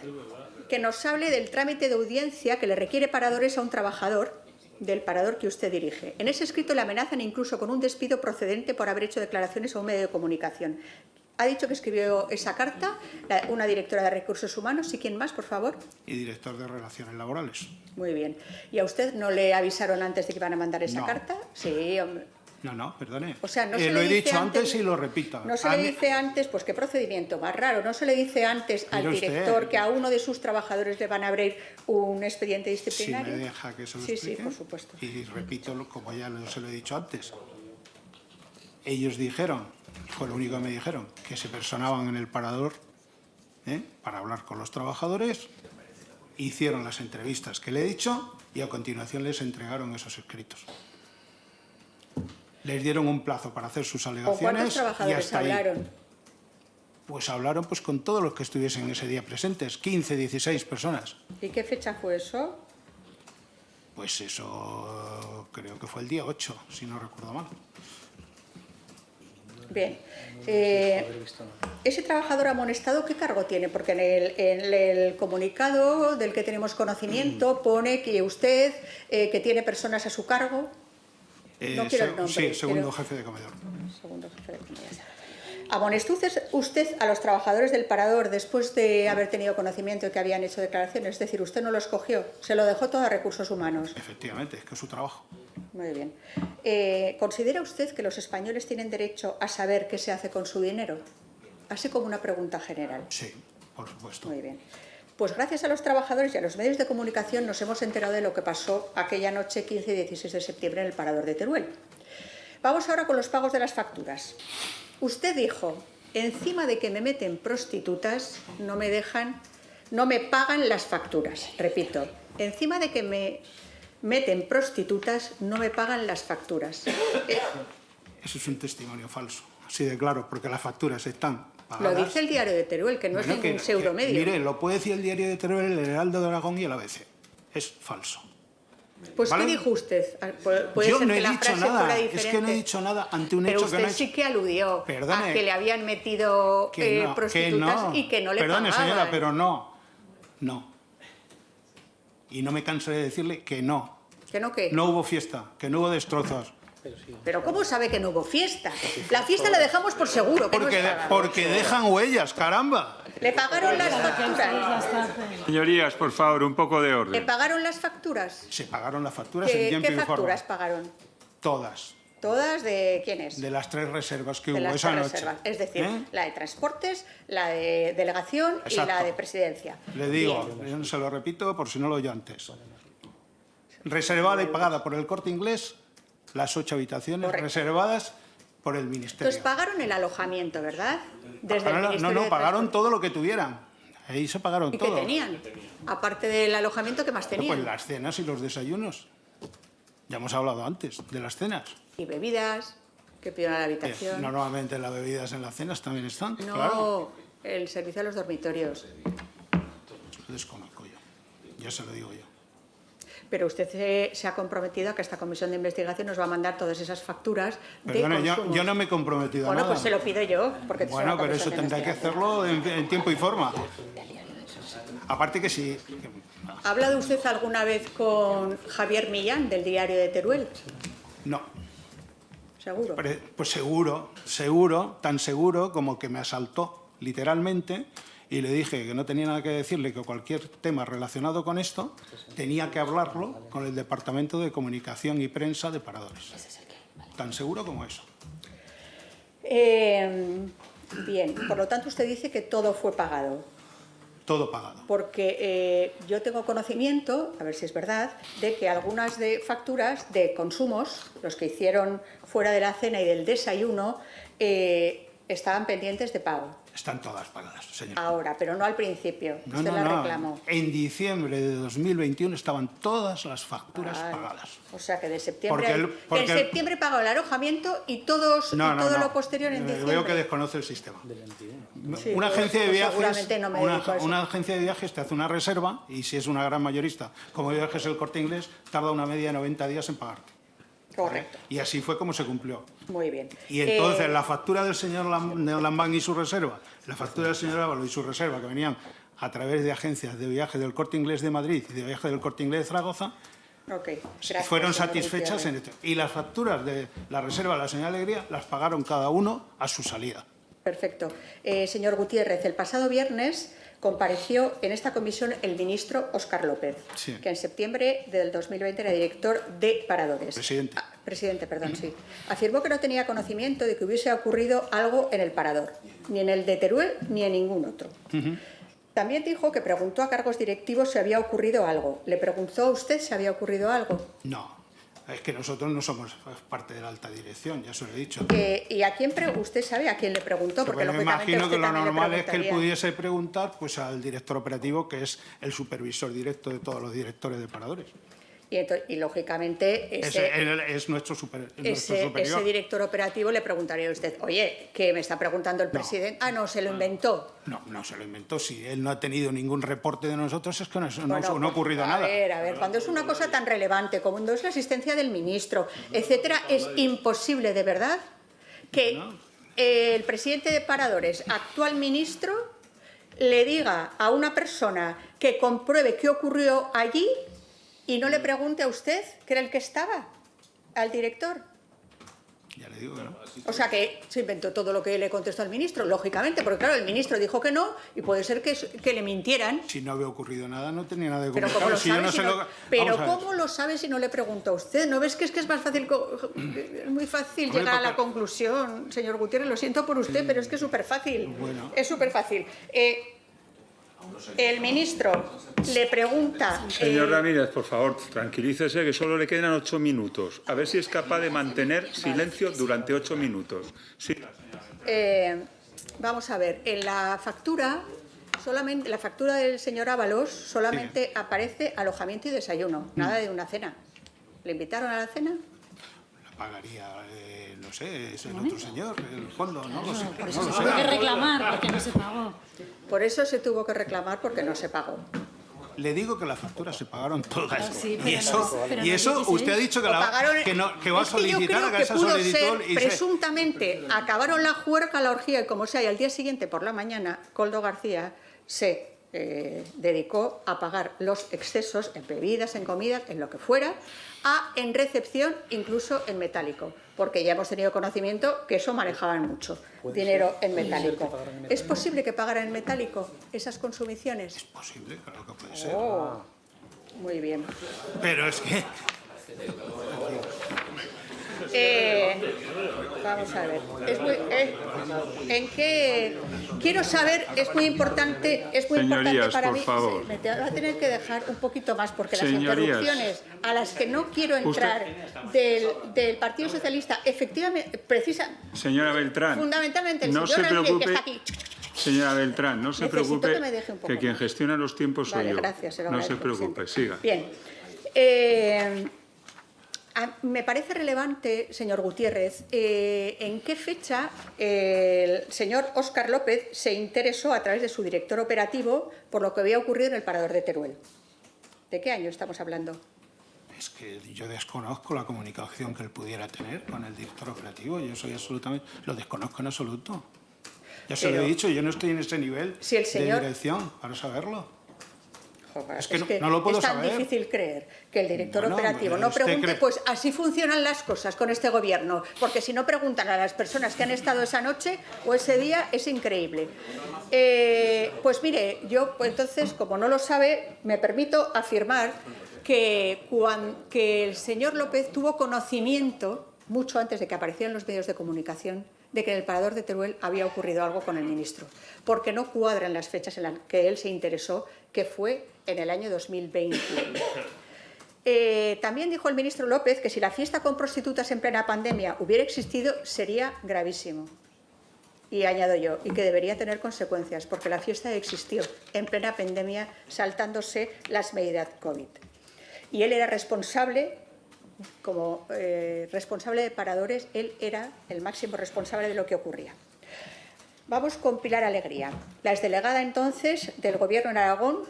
que nos hable del trámite de audiencia que le requiere paradores a un trabajador del parador que usted dirige. En ese escrito le amenazan incluso con un despido procedente por haber hecho declaraciones a un medio de comunicación. Ha dicho que escribió esa carta una directora de Recursos Humanos. ¿Y quién más, por favor? Y director de Relaciones Laborales. Muy bien. ¿Y a usted no le avisaron antes de que iban a mandar esa carta? Sí, hombre. No, perdone. O sea, no se lo le he dice dicho antes y lo repito. No se le dice antes, pues qué procedimiento más raro. No se le dice antes al director que a uno de sus trabajadores le van a abrir un expediente disciplinario. Si me deja que se lo explique. Sí, por supuesto. Y repito, como ya se lo he dicho antes. Ellos dijeron, fue lo único que me dijeron, que se personaban en el parador para hablar con los trabajadores, hicieron las entrevistas que le he dicho y a continuación les entregaron esos escritos. Les dieron un plazo para hacer sus alegaciones. ¿Con cuántos trabajadores hablaron? Pues hablaron con todos los que estuviesen ese día presentes, 15, 16 personas. ¿Y qué fecha fue eso? Pues eso creo que fue el día 8, si no recuerdo mal. Bien. Ese trabajador amonestado, ¿qué cargo tiene? Porque en el comunicado del que tenemos conocimiento pone que usted, que tiene personas a su cargo. No quiero el nombre. Sí, segundo jefe de comedor. Segundo jefe de comedor. ¿Amonestó usted a los trabajadores del parador después de haber tenido conocimiento de que habían hecho declaraciones? Es decir, usted no los cogió, se lo dejó todo a Recursos Humanos. Efectivamente, es que es su trabajo. Muy bien. ¿Considera usted que los españoles tienen derecho a saber qué se hace con su dinero? Así como una pregunta general. Sí, por supuesto. Muy bien. Pues gracias a los trabajadores y a los medios de comunicación nos hemos enterado de lo que pasó aquella noche 15 y 16 de septiembre en el parador de Teruel. Vamos ahora con los pagos de las facturas. Usted dijo, encima de que me meten prostitutas, no me pagan las facturas. Repito, encima de que me meten prostitutas, no me pagan las facturas. Eso es un testimonio falso, así de claro, porque las facturas están pagadas. Lo dice el diario de Teruel, que no es ningún pseudomedio. Mire, lo puede decir el diario de Teruel, el Heraldo de Aragón y el ABC. Es falso. Pues, ¿vale? ¿qué dijo usted? Puede Yo ser no que he la dicho frase nada, fuera diferente. es que no he dicho nada ante un Pero hecho que no usted es... sí que aludió Perdone, a que le habían metido prostitutas y que no le Perdone, pagaban. señora, pero no. Y no me cansaré de decirle que no. ¿Que no qué? No hubo fiesta, que no hubo destrozos. Pero ¿cómo sabe que no hubo fiesta? La fiesta la dejamos por seguro. Que Porque dejan huellas, caramba. ¿Le pagaron las facturas? Señorías, por favor, un poco de ¿Le orden. pagaron las facturas? Se pagaron las facturas en tiempo ¿Qué y forma. facturas pagaron? Todas. ¿Todas de quiénes? De las 3 reservas que De hubo las esa tres noche. reservas. Es decir, ¿Eh? la de transportes, la de delegación y Exacto. la de presidencia. Le digo, Bien. se lo repito por si no lo oí antes. Reservada y pagada por el Corte Inglés, las 8 habitaciones Correcto. reservadas por el Ministerio. Entonces pagaron el alojamiento, ¿verdad? Desde el Ministerio No, de pagaron Transporte. todo lo que tuvieran. Ahí se pagaron ¿Y todo. qué tenían? Aparte del alojamiento, ¿qué más tenían? Pues las cenas y los desayunos. Ya hemos hablado antes de las cenas. Y bebidas, que pidieron a la habitación. Normalmente las bebidas en las cenas también están, No, claro. el servicio a los dormitorios. Lo desconozco yo. Ya se lo digo yo. pero usted se ha comprometido a que esta comisión de investigación nos va a mandar todas esas facturas de Perdone, consumos. yo no me he comprometido a Bueno, nada. pues se lo pido yo, porque es Bueno, una pero comisión eso de tendrá que investigación. hacerlo en tiempo y forma. Aparte que sí. ¿Ha hablado usted alguna vez con Javier Millán, del diario de Teruel? No. Seguro. Pues seguro, tan seguro como que me asaltó literalmente y le dije que no tenía nada que decirle, que cualquier tema relacionado con esto tenía que hablarlo con el Departamento de Comunicación y Prensa de Paradores. Tan seguro como eso. Bien, por lo tanto usted dice que todo fue pagado. Todo pagado. Porque yo tengo conocimiento, a ver si es verdad, de que algunas de facturas de consumos, los que hicieron fuera de la cena y del desayuno, estaban pendientes de pago. Están todas pagadas, señor. Ahora, pero no al principio. Usted la reclamó. En diciembre de 2021 estaban todas las facturas pagadas. O sea que de septiembre, Porque que en septiembre pagó el alojamiento y todo lo posterior en diciembre. Veo que desconoce el sistema. Sí, Una pues, agencia de pues viajes, seguramente no me dedico a eso. una agencia de viajes te hace una reserva y si es una gran mayorista, como Viajes El Corte Inglés, tarda una media de 90 días en pagarte. Correcto. Y así fue como se cumplió. Muy bien. Y entonces la factura del señor Lambán y su reserva, la factura del señor Ávalo y su reserva, que venían a través de agencias de viaje del Corte Inglés de Madrid y de viaje del Corte Inglés de Zaragoza, Gracias, fueron señor satisfechas Gutiérrez. en esto. Y las facturas de la reserva de la señora Alegría las pagaron cada uno a su salida. Perfecto. Señor Gutiérrez, el pasado viernes compareció en esta comisión el ministro Óscar López, Sí. que en septiembre del 2020 era director de Paradores. Presidente. Presidente, perdón, sí. Afirmó que no tenía conocimiento de que hubiese ocurrido algo en el Parador, ni en el de Teruel ni en ningún otro. También dijo que preguntó a cargos directivos si había ocurrido algo. ¿Le preguntó a usted si había ocurrido algo? No, es que nosotros no somos parte de la alta dirección, ya se lo he dicho. ¿Y a quién usted sabe a quién le preguntó? Porque Pues me lógicamente imagino usted que lo también le normal es que él preguntaría. pudiese preguntar pues, al director operativo, que es el supervisor directo de todos los directores de Paradores. Y lógicamente Es nuestro superior. ese director operativo le preguntaría a usted, oye, ¿qué me está preguntando el presidente? Ah, no, se lo inventó. No se lo inventó. Si él no ha tenido ningún reporte de nosotros, es que no Bueno, ha ocurrido nada. A ver, cuando es una cosa tan relevante como es la asistencia del ministro, etcétera, es imposible de verdad que el presidente de Paradores, actual ministro, le diga a una persona que compruebe qué ocurrió allí y no le pregunte a usted, que era el que estaba, al director. Ya le digo que no. O sea que se inventó todo lo que le contestó al ministro, lógicamente, porque claro, el ministro dijo que no y puede ser que le mintieran. Si no había ocurrido nada, no tenía nada de Pero comunicar. ¿cómo lo Si yo sabe no si sé no- lo- pero Vamos a ver. ¿cómo lo sabe si no le pregunta a usted? ¿No ves que es más fácil, es muy fácil Hombre, llegar a la porque- conclusión, señor Gutiérrez? Lo siento por usted, pero es que es súper fácil. Bueno. Es súper fácil. El ministro le pregunta... Señor Ramírez, por favor, tranquilícese que solo le quedan 8 minutos. A ver si es capaz de mantener silencio durante 8 minutos. Sí. Vamos a ver, en la factura, solamente la factura del señor Ábalos solamente aparece alojamiento y desayuno, nada de una cena. ¿Le invitaron a la cena? La pagaría, no sé, es el otro señor, el fondo, no lo sé. Por eso no lo se sé. tuvo que reclamar, porque no se pagó. Por eso se tuvo que reclamar porque no se pagó. Le digo que las facturas se pagaron todas. Sí, y pero eso, pero y no eso dice usted ha dicho que, Lo pagaron- que va a Es que yo solicitar creo a que esa pudo solicitud. ser, y presuntamente, acabaron la juerga, la orgía, y como sea, y al día siguiente por la mañana, Coldo García se dedicó a pagar los excesos en bebidas, en comidas, en lo que fuera, en recepción, incluso en metálico, porque ya hemos tenido conocimiento que eso manejaban mucho, dinero en metálico. ¿Es posible que pagaran en metálico esas consumiciones? Es posible, claro que puede ser. Oh, muy bien. Pero es que Vamos a ver. ¿En qué? Quiero saber, es muy importante Señorías, para por mí. favor. Me va a tener que dejar un poquito más porque Señorías. las interrupciones a las que no quiero entrar del Partido Socialista, efectivamente, Señora Beltrán, fundamentalmente el no señor se Ramírez, que preocupe. está aquí. Señora Beltrán, no se Necesito preocupe, que me deje un poco que quien más. gestiona los tiempos soy Vale, yo. gracias, se lo No se agradezco, preocupe, siga. Bien. Me parece relevante, señor Gutiérrez, en qué fecha el señor Óscar López se interesó a través de su director operativo por lo que había ocurrido en el Parador de Teruel. ¿De qué año estamos hablando? Es que yo desconozco la comunicación que él pudiera tener con el director operativo. Yo soy absolutamente... Lo desconozco en absoluto. Ya se lo he dicho, yo no estoy en ese nivel si el señor, de dirección para saberlo. Joder, es que no lo puedo es tan saber. difícil creer que el director Bueno, operativo no usted pregunte, cree... pues así funcionan las cosas con este gobierno, porque si no preguntan a las personas que han estado esa noche o ese día, es increíble. Pues mire, yo pues entonces, como no lo sabe, me permito afirmar que el señor López tuvo conocimiento, mucho antes de que aparecieran los medios de comunicación, de que en el Parador de Teruel había ocurrido algo con el ministro, porque no cuadran las fechas en las que él se interesó, que fue en el año 2021. También dijo el ministro López que si la fiesta con prostitutas en plena pandemia hubiera existido, sería gravísimo. Y añado yo, y que debería tener consecuencias, porque la fiesta existió en plena pandemia, saltándose las medidas COVID. Y él era responsable... Como responsable de paradores, él era el máximo responsable de lo que ocurría. Vamos con Pilar Alegría. La exdelegada entonces del Gobierno en Aragón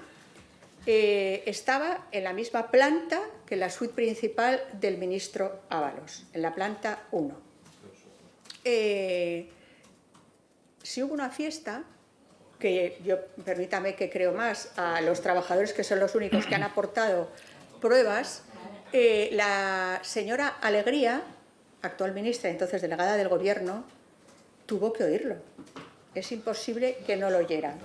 estaba en la misma planta que la suite principal del ministro Ábalos, en la planta 1. Si hubo una fiesta, que yo, permítame que creo más a los trabajadores que son los únicos que han aportado pruebas, la señora Alegría, actual ministra, entonces delegada del Gobierno, tuvo que oírlo. Es imposible que no lo oyera.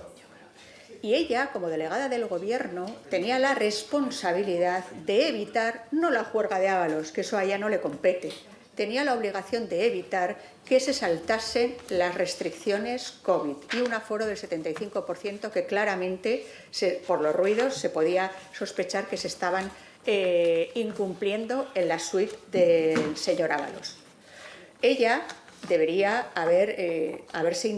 Y ella, como delegada del Gobierno, tenía la responsabilidad de evitar, no la juerga de Ábalos, que eso a ella no le compete, tenía la obligación de evitar que se saltasen las restricciones COVID y un aforo del 75% que claramente, por los ruidos, se podía sospechar que se estaban incumpliendo en la suite del señor Ábalos. Ella debería haberse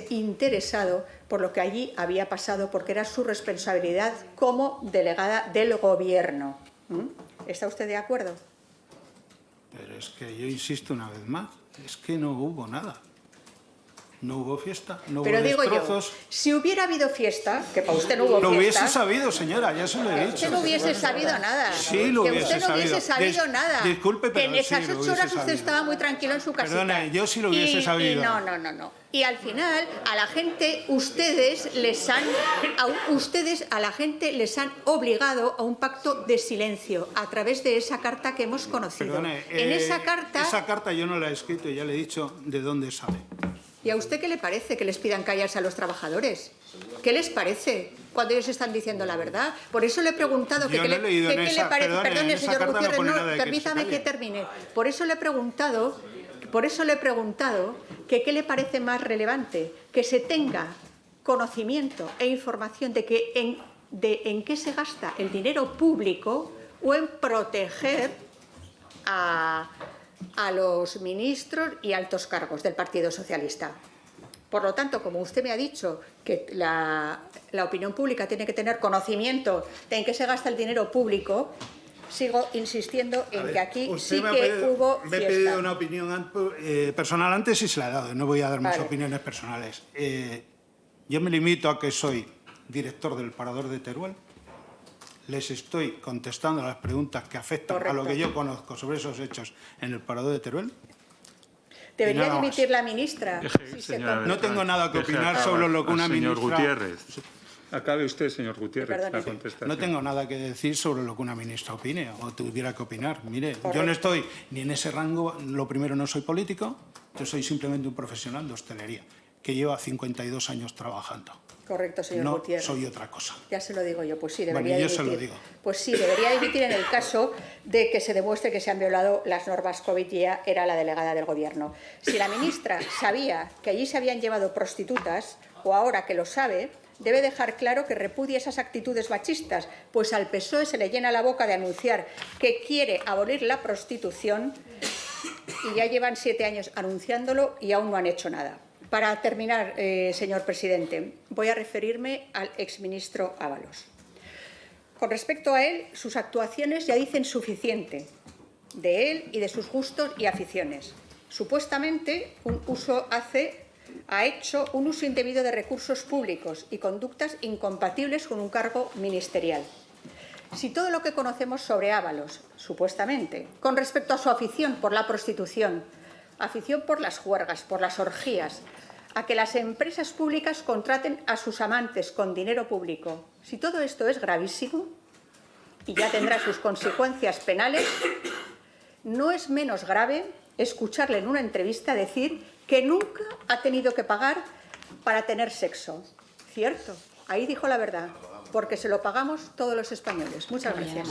interesado por lo que allí había pasado, porque era su responsabilidad como delegada del Gobierno. ¿Está usted de acuerdo? Pero es que yo insisto una vez más, es que no hubo nada. No hubo fiesta, no hubo destrozos. Yo, si hubiera habido fiesta, que para usted no hubo fiesta... Lo hubiese sabido, señora, ya se lo he dicho. Usted no hubiese sabido nada. Sí, lo hubiese sabido. Que usted no hubiese sabido nada. Disculpe, pero que en esas sí, 8 horas usted estaba muy tranquilo en su casita. Perdone, yo sí lo hubiese sabido. No. Y al final, a la gente, ustedes a la gente les han obligado a un pacto de silencio a través de esa carta que hemos conocido. Perdone, en esa carta... Esa carta yo no la he escrito y ya le he dicho de dónde sale. ¿Y a usted qué le parece que les pidan callarse a los trabajadores? ¿Qué les parece cuando ellos están diciendo la verdad? Por eso le he preguntado qué le parece. Perdone, señor Gutiérrez, permítame que termine. Por eso le he preguntado que qué le parece más relevante, que se tenga conocimiento e información de en qué se gasta el dinero público o en proteger a los ministros y altos cargos del Partido Socialista. Por lo tanto, como usted me ha dicho que la opinión pública tiene que tener conocimiento de en qué se gasta el dinero público, sigo insistiendo en que aquí sí que hubo fiesta. Me he pedido una opinión personal antes y se la he dado. No voy a dar más opiniones personales. Yo me limito a que soy director del Parador de Teruel. Les estoy contestando a las preguntas que afectan a lo que yo conozco sobre esos hechos en el Parador de Teruel. ¿Debería dimitir la ministra? No tengo nada que opinar sobre lo que una ministra... Señor Gutiérrez. Acabe usted, señor Gutiérrez, la contestación. No tengo nada que decir sobre lo que una ministra opine o tuviera que opinar. Mire, yo no estoy ni en ese rango. Lo primero, no soy político. Yo soy simplemente un profesional de hostelería que lleva 52 años trabajando. Correcto, señor Gutiérrez. No soy otra cosa. Ya se lo digo yo, pues sí, debería dimitir. Yo se lo digo. Pues sí, debería dimitir en el caso de que se demuestre que se han violado las normas COVID y ella era la delegada del Gobierno. Si la ministra sabía que allí se habían llevado prostitutas, o ahora que lo sabe, debe dejar claro que repudia esas actitudes machistas, pues al PSOE se le llena la boca de anunciar que quiere abolir la prostitución y ya llevan 7 años anunciándolo y aún no han hecho nada. Para terminar, señor presidente, voy a referirme al exministro Ábalos. Con respecto a él, sus actuaciones ya dicen suficiente de él y de sus gustos y aficiones. Supuestamente ha hecho un uso indebido de recursos públicos y conductas incompatibles con un cargo ministerial. Si todo lo que conocemos sobre Ábalos, supuestamente, con respecto a su afición por la prostitución, afición por las juergas, por las orgías, a que las empresas públicas contraten a sus amantes con dinero público, si todo esto es gravísimo y ya tendrá sus consecuencias penales, no es menos grave escucharle en una entrevista decir que nunca ha tenido que pagar para tener sexo. Cierto, ahí dijo la verdad, porque se lo pagamos todos los españoles. Muchas gracias.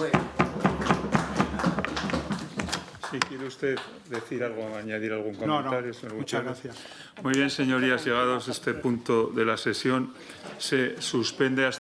Si quiere usted decir algo, añadir algún No, comentario, señor muchas Gutiérrez. gracias. Muy bien, señorías, llegados a este punto de la sesión, se suspende hasta